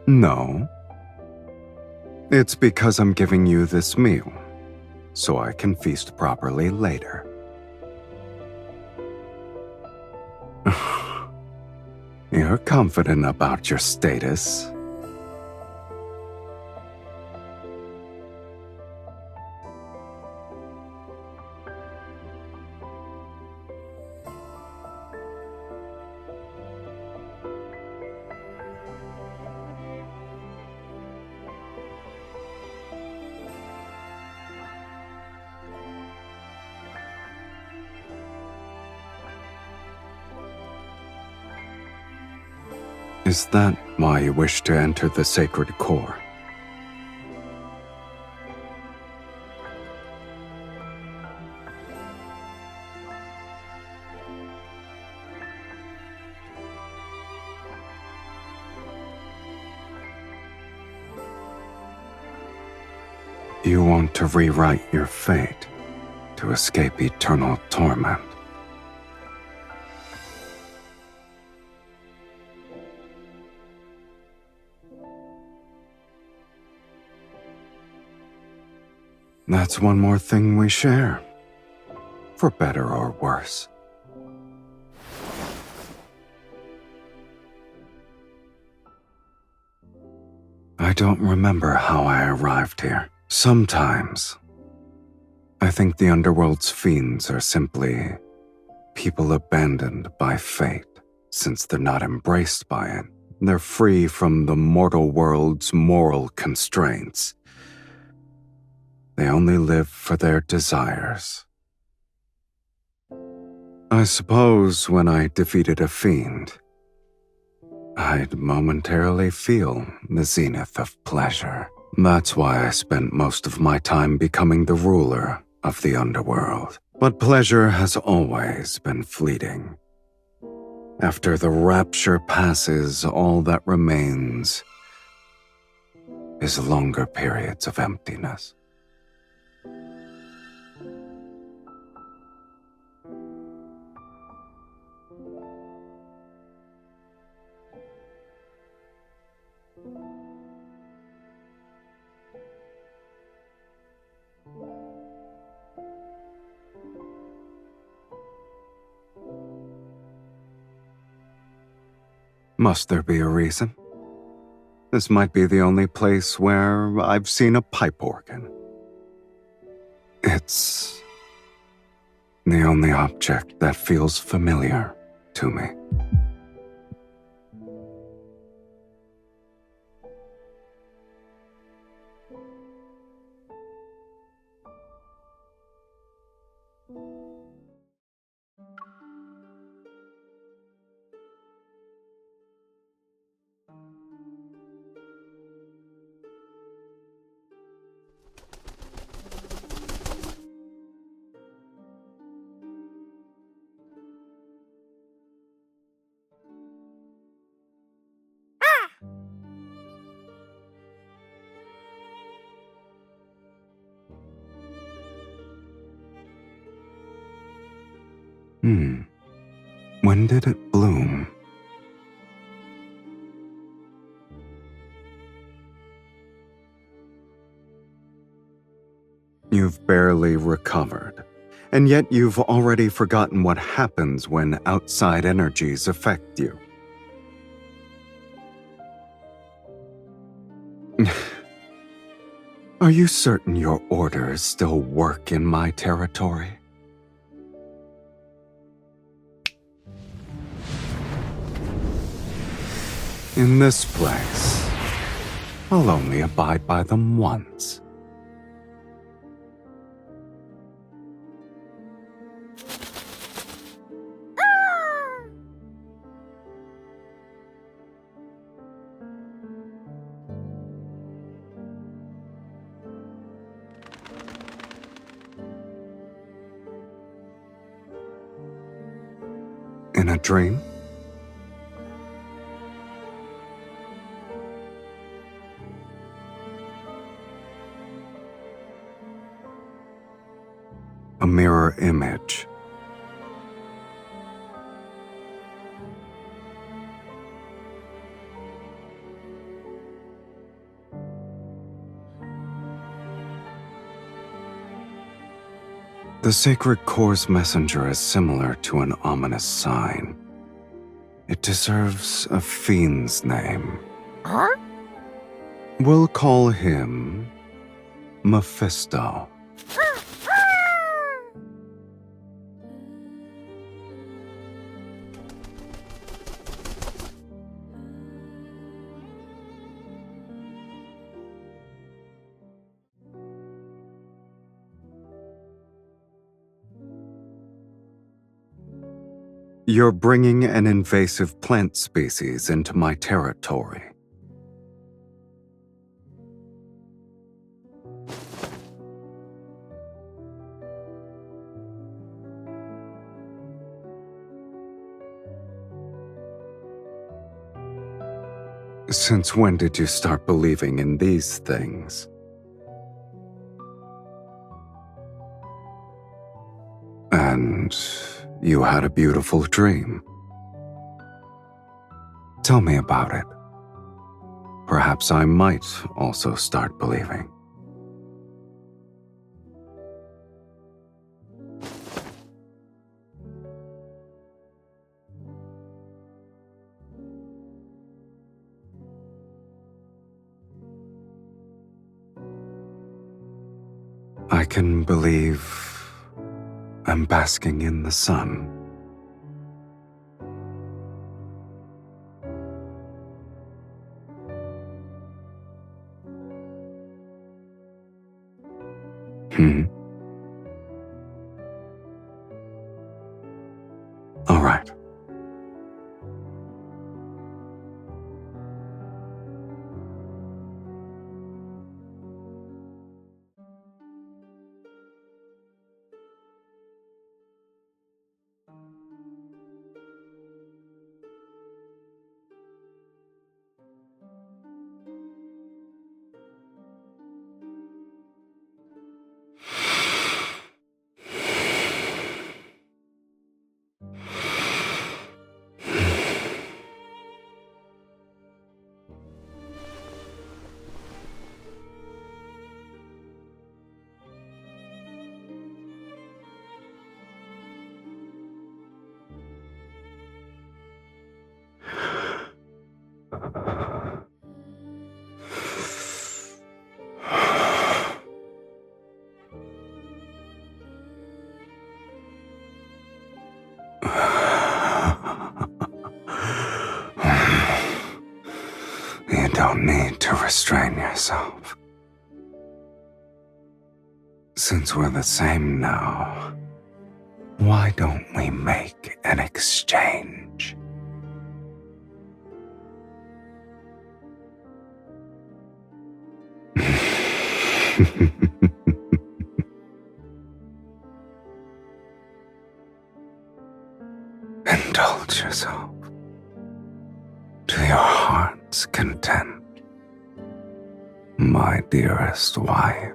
No. It's because I'm giving you this meal, so I can feast properly later. You're confident about your status. Is that why you wish to enter the sacred core? You want to rewrite your fate to escape eternal torment. That's one more thing we share, for better or worse. I don't remember how I arrived here. Sometimes, I think the underworld's fiends are simply people abandoned by fate. Since they're not embraced by it, they're free from the mortal world's moral constraints. They only live for their desires. I suppose when I defeated a fiend, I'd momentarily feel the zenith of pleasure. That's why I spent most of my time becoming the ruler of the underworld. But pleasure has always been fleeting. After the rapture passes, all that remains is longer periods of emptiness. Must there be a reason? This might be the only place where I've seen a pipe organ. It's the only object that feels familiar to me. When did it bloom? You've barely recovered, and yet you've already forgotten what happens when outside energies affect you. Are you certain your orders still work in my territory? In this place, I'll only abide by them once. In a dream? A mirror image. The sacred core's messenger is similar to an ominous sign. It deserves a fiend's name. Huh? We'll call him Mephisto. You're bringing an invasive plant species into my territory. Since when did you start believing in these things? And you had a beautiful dream. Tell me about it. Perhaps I might also start believing. I can believe I'm basking in the sun. All right. You don't need to restrain yourself. Since we're the same now, why don't we make an exchange? Indulge yourself to your heart's content, my dearest wife.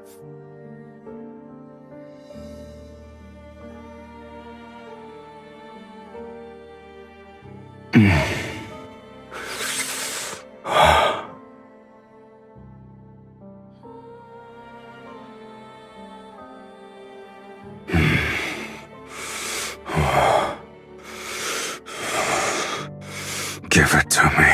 Give it to me.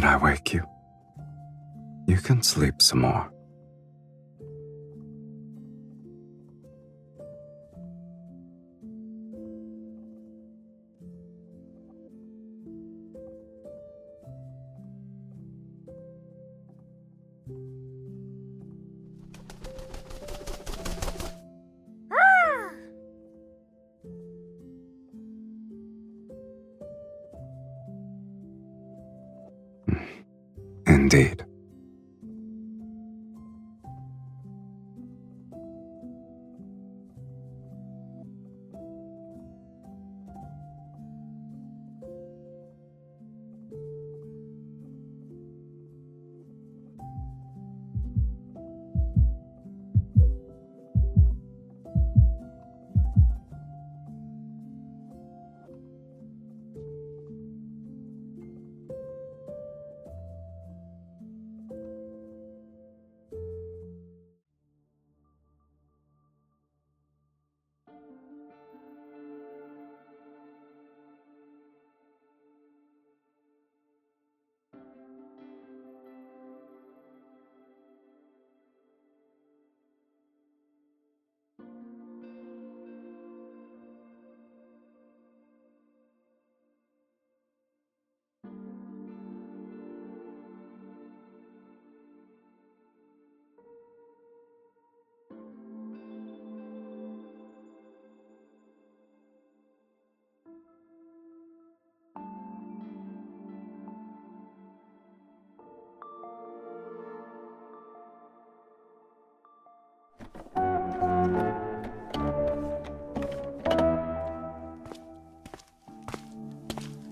I wake you? You can sleep some more. Indeed.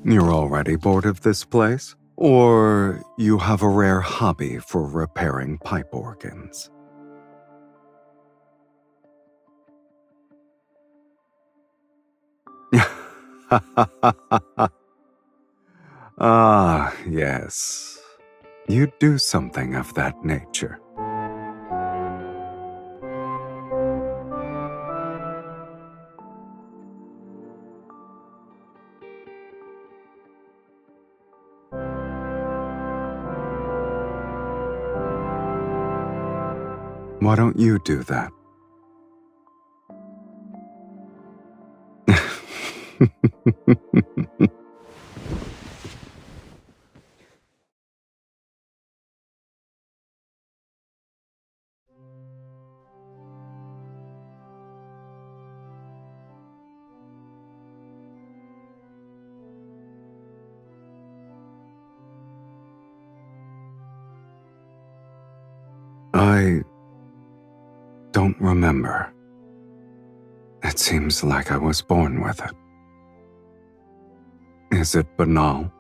You're already bored of this place? Or you have a rare hobby for repairing pipe organs? Ah, yes. You do something of that nature. Why don't you do that? I don't remember. It seems like I was born with it. Is it banal?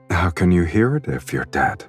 How can you hear it if you're dead?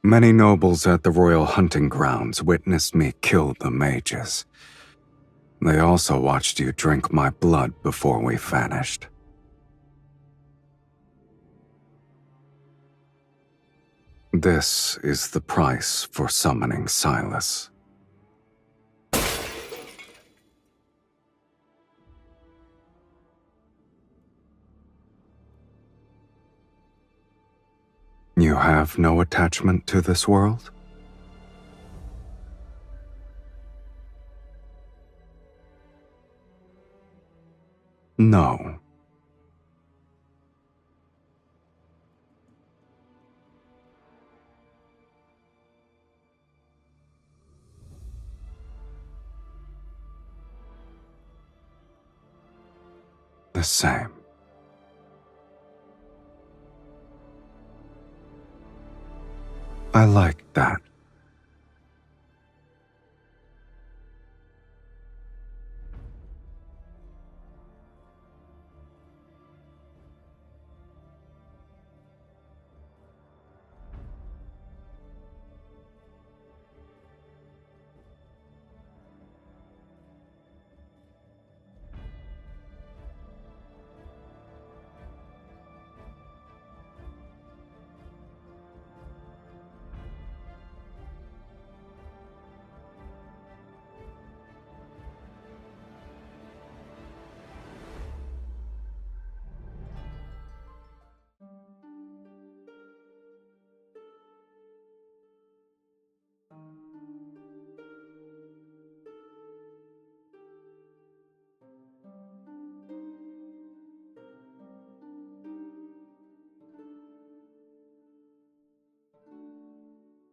Many nobles at the royal hunting grounds witnessed me kill the mages. They also watched you drink my blood before we vanished. This is the price for summoning Sylus. You have no attachment to this world? No. The same. I like that.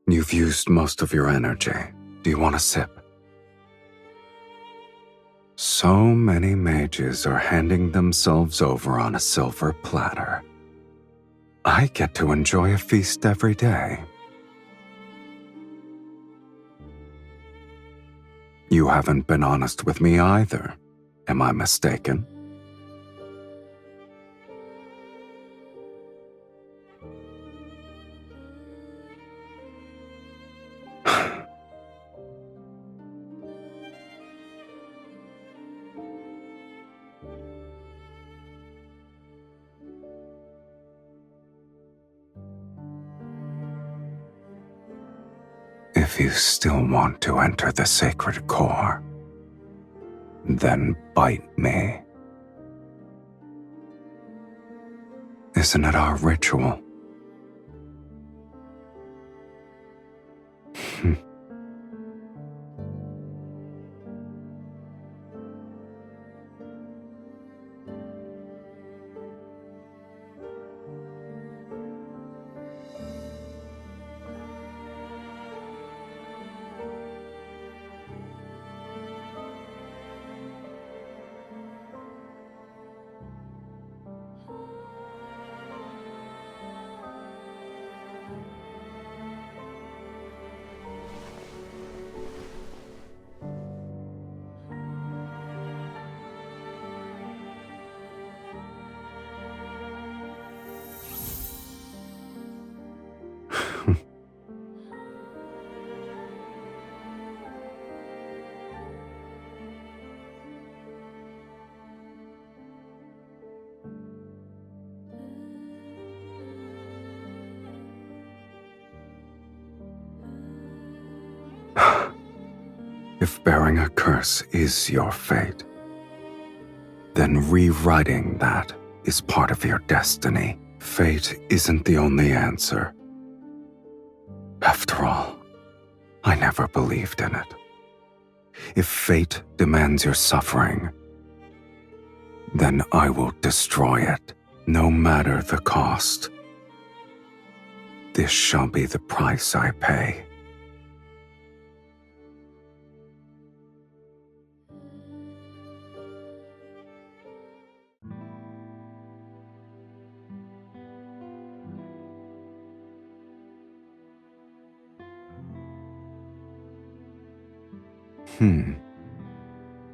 You've used most of your energy. Do you want a sip? So many mages are handing themselves over on a silver platter. I get to enjoy a feast every day. You haven't been honest with me either. Am I mistaken? If you still want to enter the sacred core, then bite me. Isn't it our ritual? If bearing a curse is your fate, then rewriting that is part of your destiny. Fate isn't the only answer. After all, I never believed in it. If fate demands your suffering, then I will destroy it, no matter the cost. This shall be the price I pay.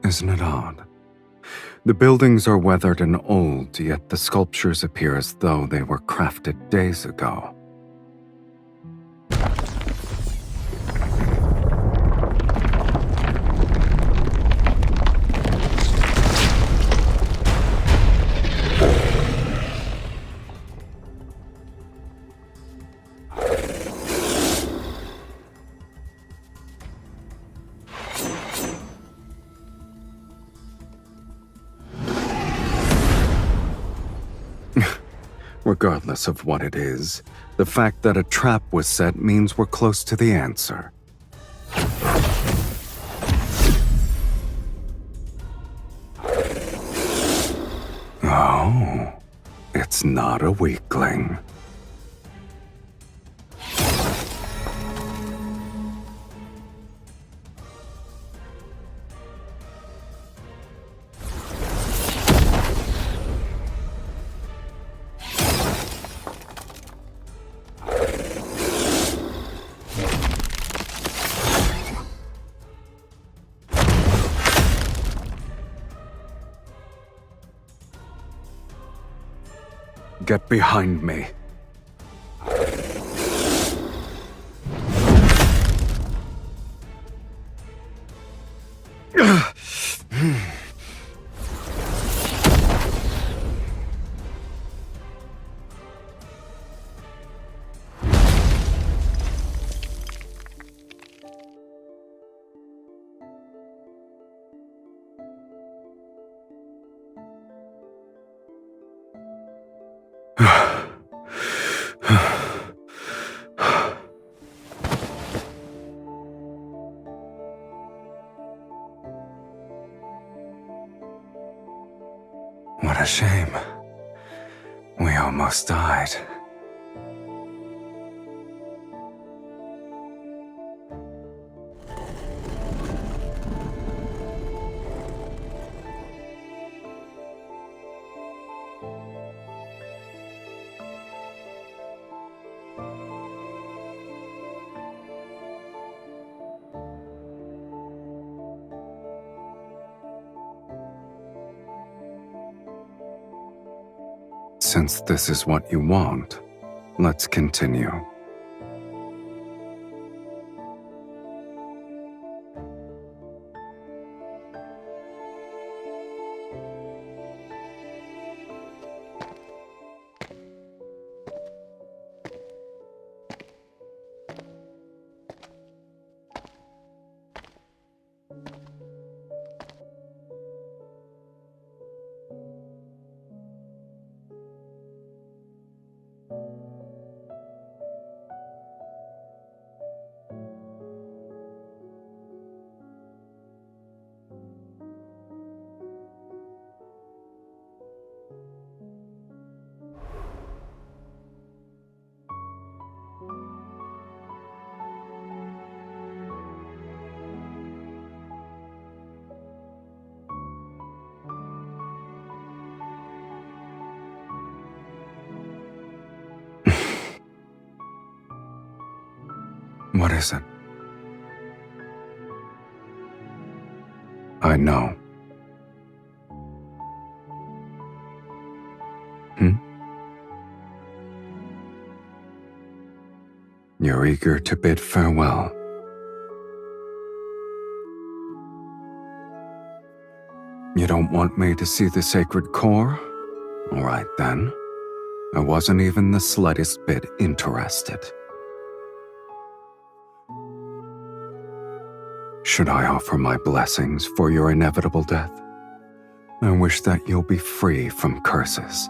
Isn't it odd? The buildings are weathered and old, yet the sculptures appear as though they were crafted days ago. Regardless of what it is, the fact that a trap was set means we're close to the answer. No, it's not a weakling. Get behind me. What a shame. We almost died. Since this is what you want, let's continue. What is it? I know. You're eager to bid farewell. You don't want me to see the sacred core? All right then. I wasn't even the slightest bit interested. Should I offer my blessings for your inevitable death? I wish that you'll be free from curses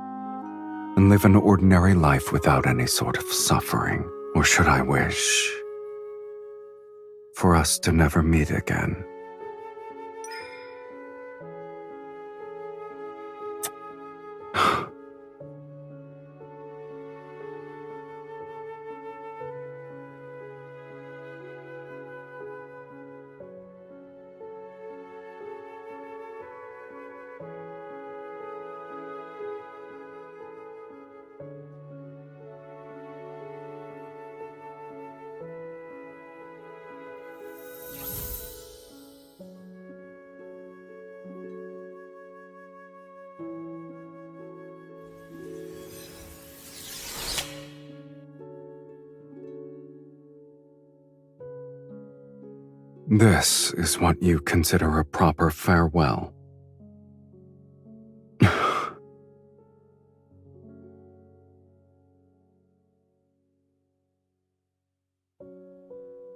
and live an ordinary life without any sort of suffering. Or should I wish for us to never meet again? This is what you consider a proper farewell.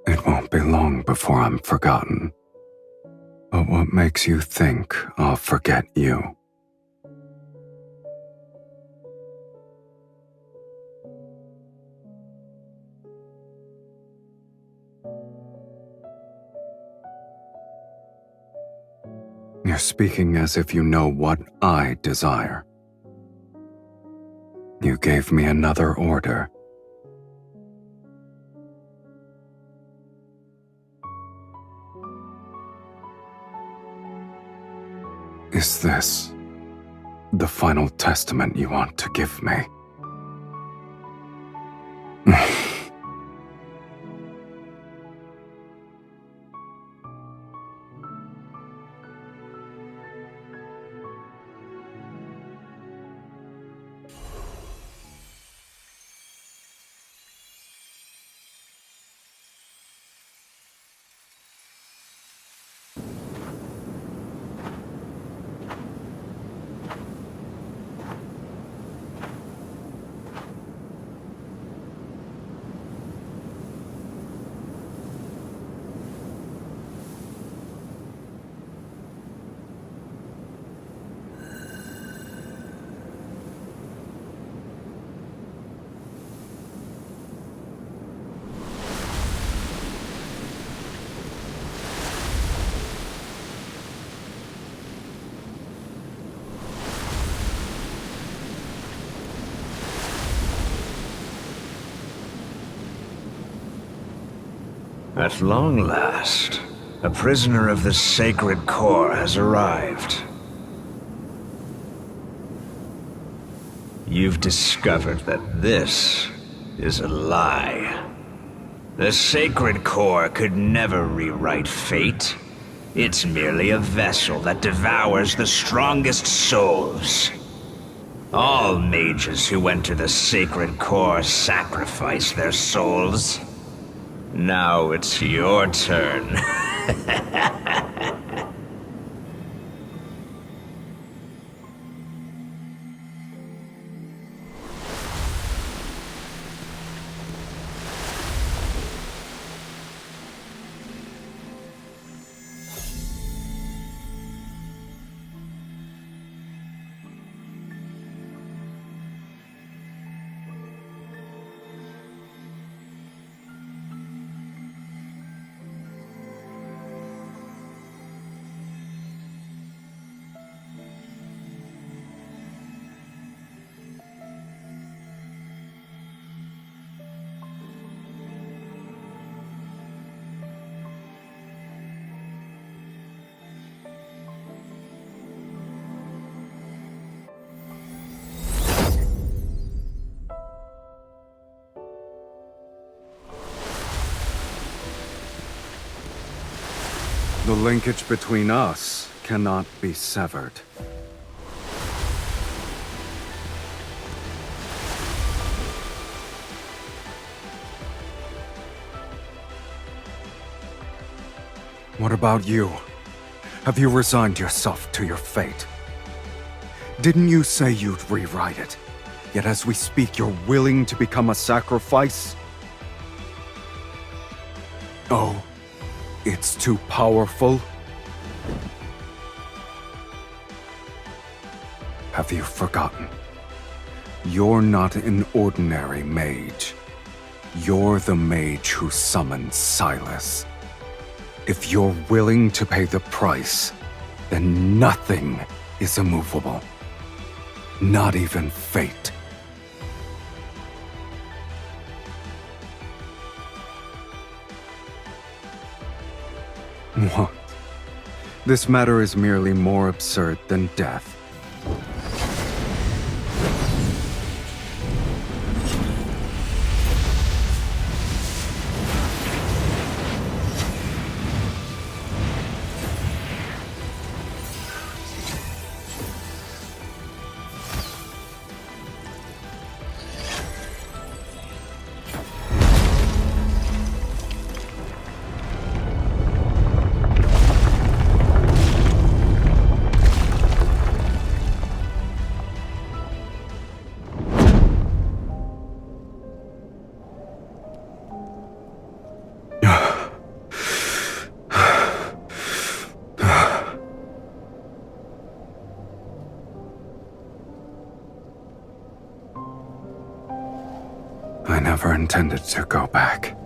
It won't be long before I'm forgotten. But what makes you think I'll forget you? You're speaking as if you know what I desire. You gave me another order. Is this the final testament you want to give me? At long last, a prisoner of the sacred core has arrived. You've discovered that this is a lie. The sacred core could never rewrite fate. It's merely a vessel that devours the strongest souls. All mages who enter the sacred core sacrifice their souls. Now it's your turn. The linkage between us cannot be severed. What about you? Have you resigned yourself to your fate? Didn't you say you'd rewrite it? Yet as we speak, you're willing to become a sacrifice? Oh, it's too powerful? Have you forgotten? You're not an ordinary mage. You're the mage who summoned Sylus. If you're willing to pay the price, then nothing is immovable. Not even fate. What? This matter is merely more absurd than death. I never intended to go back.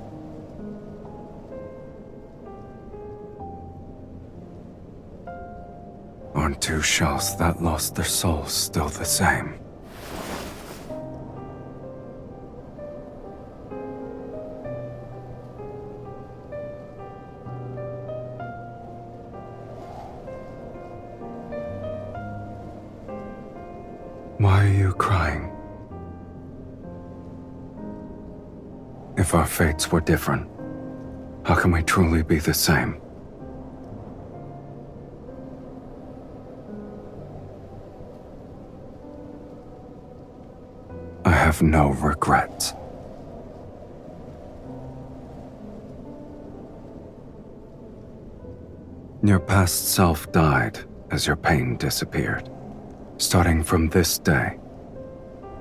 Aren't two shells that lost their souls still the same? Why are you crying? If our fates were different, how can we truly be the same? I have no regrets. Your past self died as your pain disappeared. Starting from this day,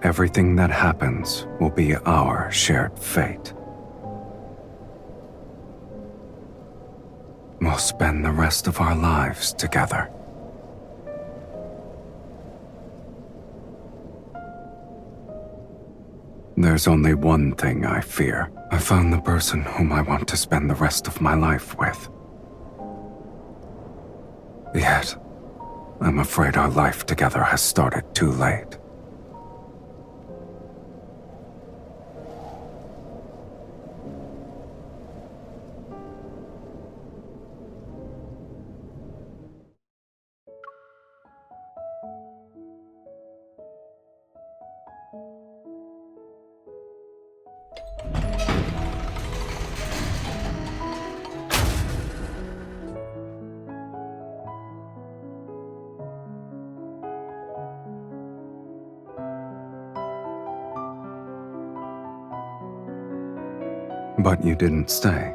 everything that happens will be our shared fate. We'll spend the rest of our lives together. There's only one thing I fear. I found the person whom I want to spend the rest of my life with. Yet, I'm afraid our life together has started too late. But you didn't stay.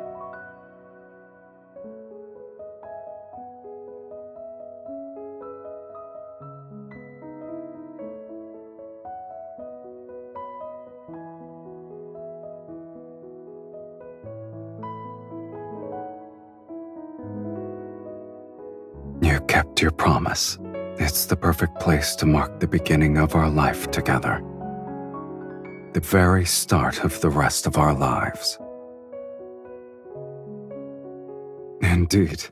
You kept your promise. It's the perfect place to mark the beginning of our life together. The very start of the rest of our lives. Indeed.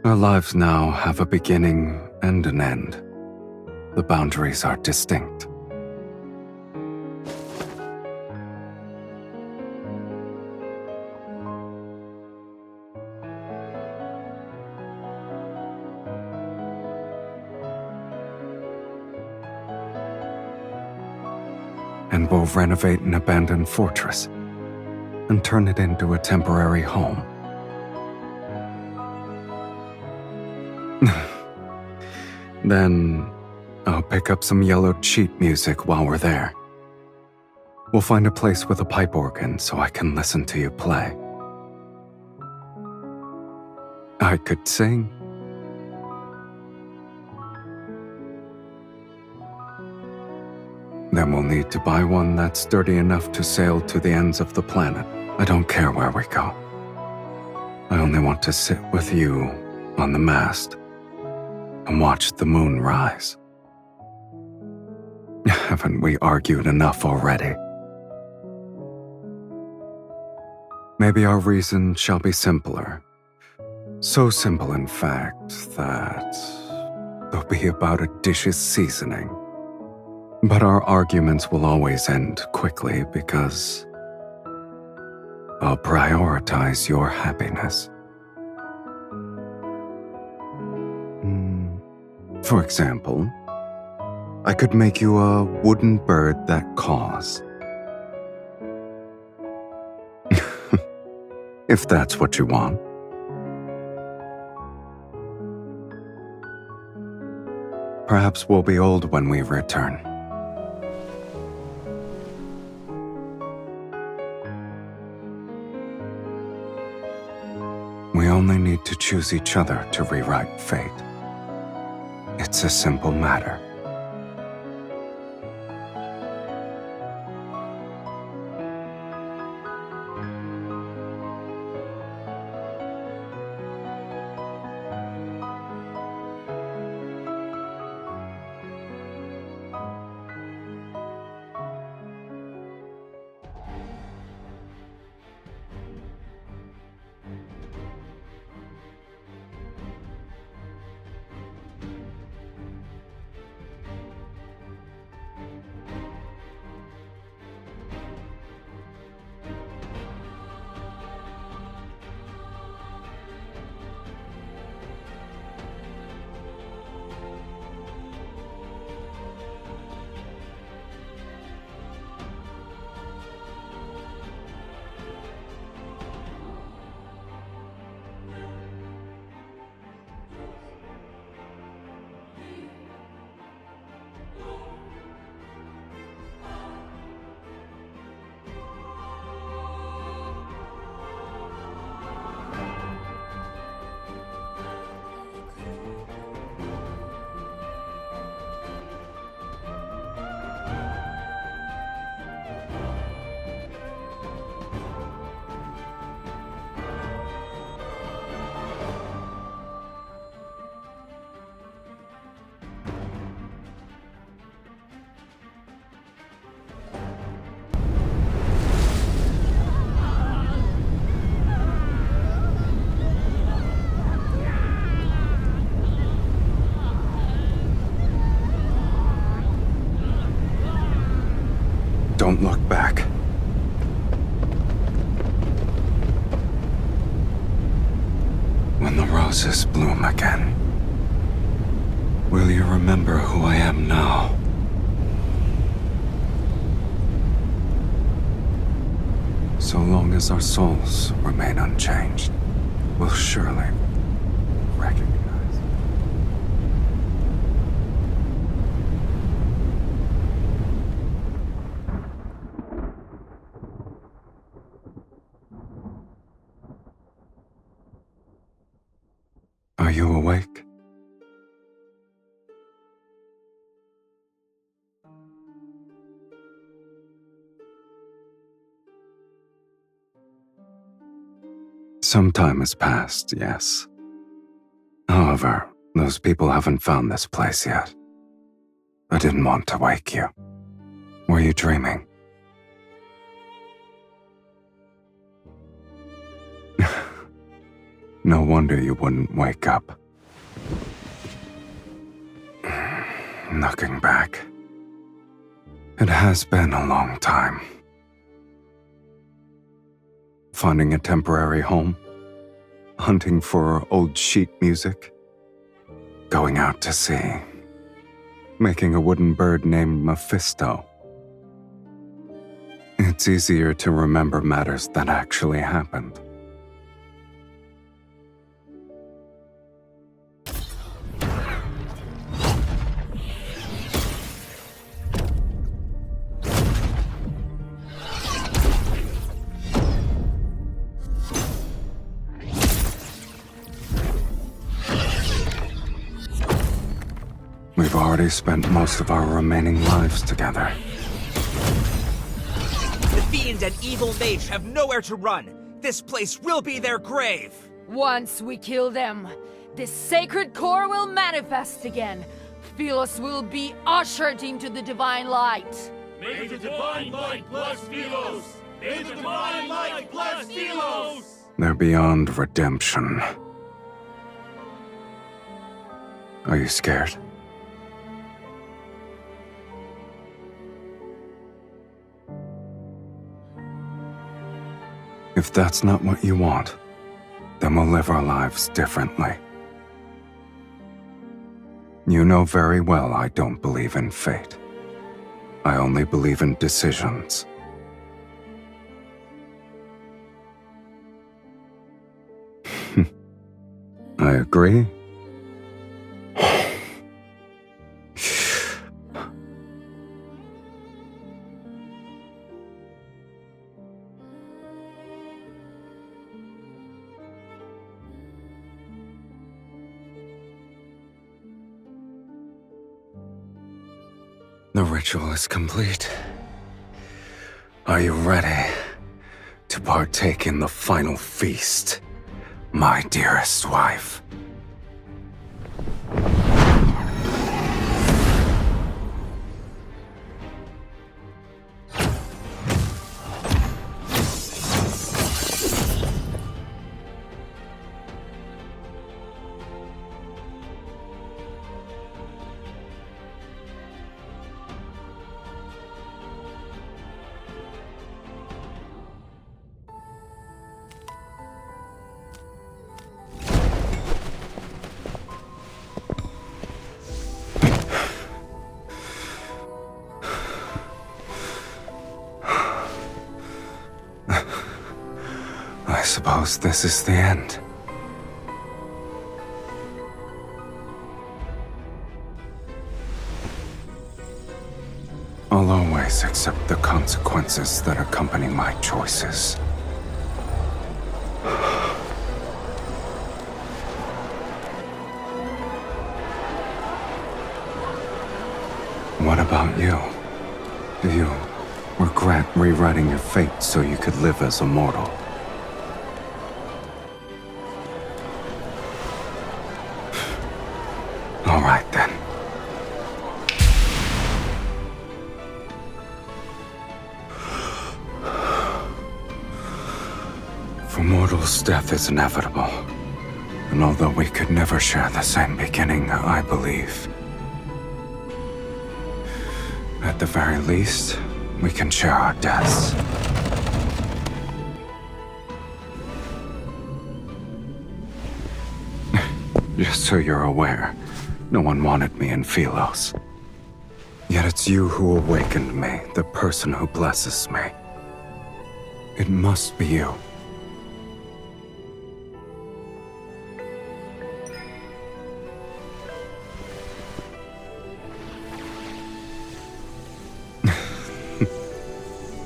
Our lives now have a beginning and an end. The boundaries are distinct. And we'll renovate an abandoned fortress and turn it into a temporary home. Then, I'll pick up some yellowed sheet music while we're there. We'll find a place with a pipe organ so I can listen to you play. I could sing. Then we'll need to buy one that's sturdy enough to sail to the ends of the planet. I don't care where we go. I only want to sit with you on the mast and watch the moon rise. Haven't we argued enough already? Maybe our reason shall be simpler. So simple, in fact, that they'll be about a dish's seasoning. But our arguments will always end quickly because I'll prioritize your happiness. For example, I could make you a wooden bird that caws. If that's what you want. Perhaps we'll be old when we return. We only need to choose each other to rewrite fate. It's a simple matter. Don't look back. When the roses bloom again, will you remember who I am now? So long as our souls remain unchanged, we'll surely recognize. Are you awake? Some time has passed, yes. However, those people haven't found this place yet. I didn't want to wake you. Were you dreaming? No wonder you wouldn't wake up. Looking back, it has been a long time. Finding a temporary home, hunting for old sheet music, going out to sea, making a wooden bird named Mephisto. It's easier to remember matters that actually happened. We've already spent most of our remaining lives together. The fiend and evil mage have nowhere to run. This place will be their grave. Once we kill them, this sacred core will manifest again. Sylus will be ushered into the divine light. May the divine light bless Sylus! May the divine light bless Sylus! They're beyond redemption. Are you scared? If that's not what you want, then we'll live our lives differently. You know very well I don't believe in fate. I only believe in decisions. I agree. The ritual is complete. Are you ready to partake in the final feast, my dearest wife? I suppose this is the end. I'll always accept the consequences that accompany my choices. What about you? Do you regret rewriting your fate so you could live as a mortal? All right then. For mortals, death is inevitable. And although we could never share the same beginning, I believe, at the very least, We can share our deaths. Just so you're aware, no one wanted me in Philos. Yet it's you who awakened me, the person who blesses me. It must be you.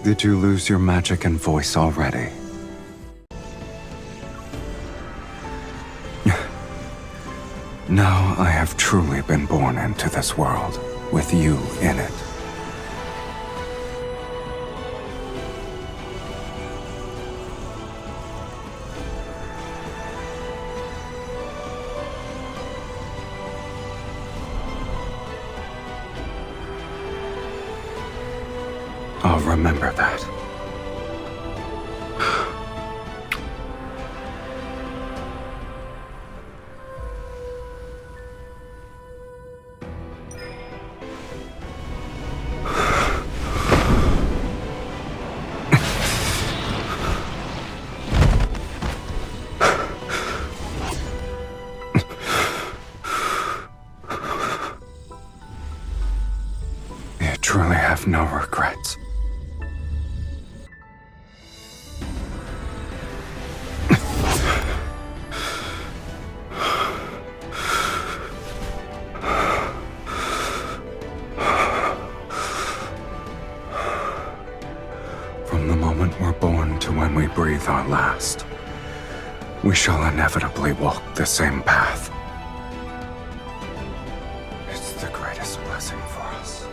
Did you lose your magic and voice already? Now I have truly been born into this world, with you in it. I'll remember that. You truly have no regrets. From the moment we're born to when we breathe our last, we shall inevitably walk the same path. It's the greatest blessing for us.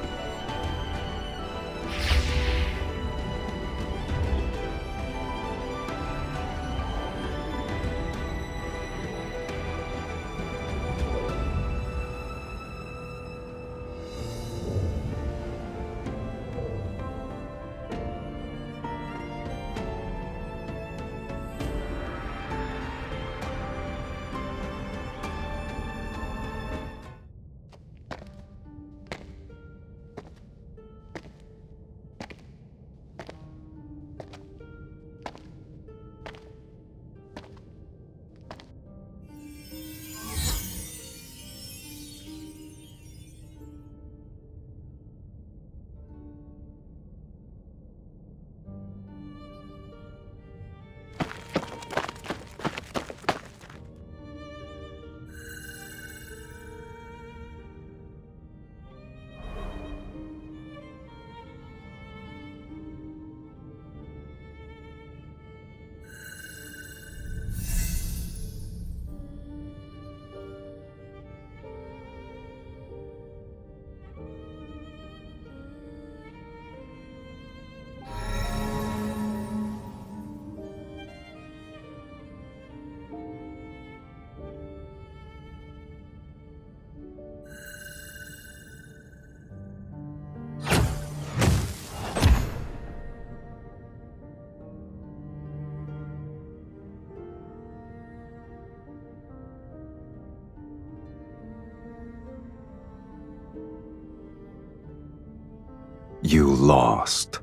You lost.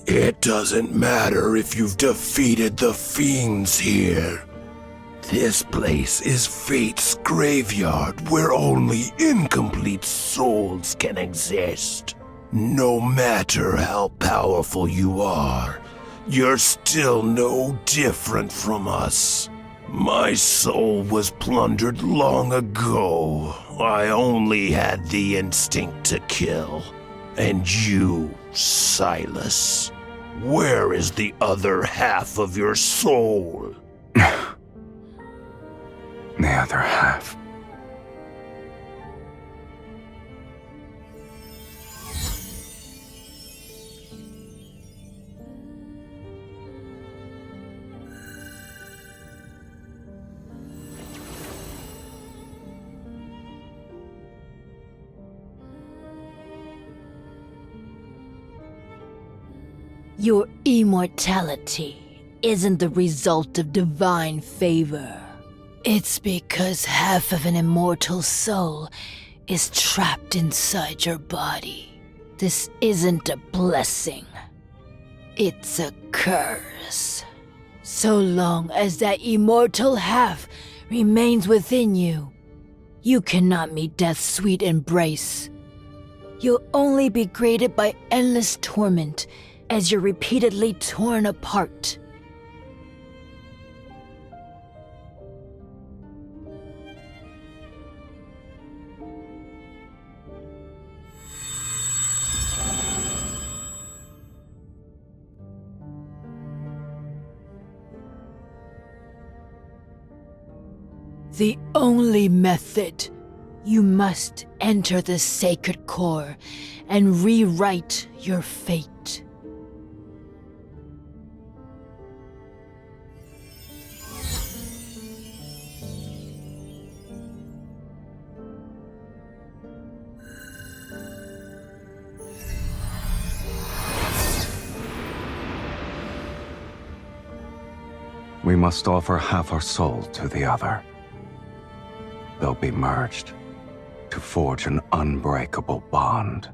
It doesn't matter if you've defeated the fiends here. This place is Fate's graveyard where only incomplete souls can exist. No matter how powerful you are, you're still no different from us. My soul was plundered long ago. I only had the instinct to kill. And you, Sylus, where is the other half of your soul? The other half. Your immortality isn't the result of divine favor. It's because half of an immortal soul is trapped inside your body. This isn't a blessing. It's a curse. So long as that immortal half remains within you, you cannot meet death's sweet embrace. You'll only be greeted by endless torment as you're repeatedly torn apart. The only method. You must enter the sacred core and rewrite your fate. We must offer half our soul to the other. They'll be merged to forge an unbreakable bond.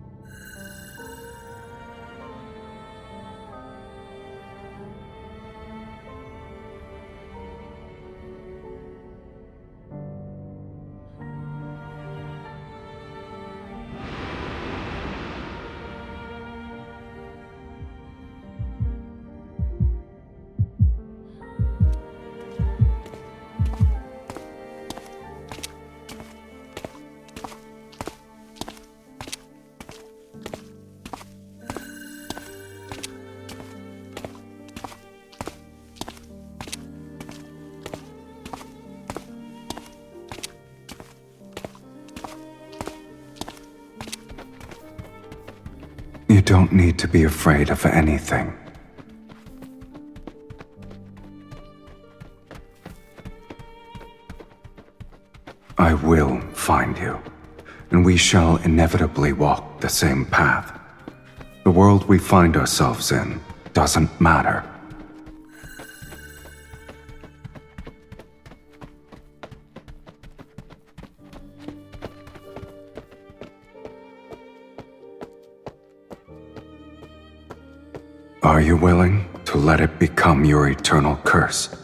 You don't need to be afraid of anything. I will find you, and we shall inevitably walk the same path. The world we find ourselves in doesn't matter. Are you willing to let it become your eternal curse?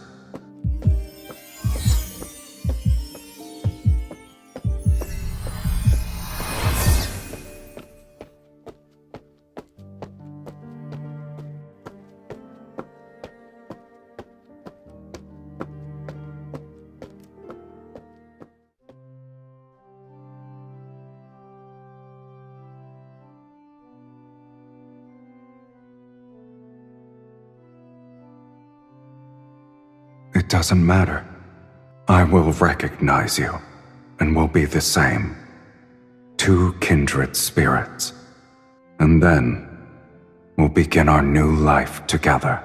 It doesn't matter. I will recognize you, and we'll be the same. Two kindred spirits. And then, we'll begin our new life together.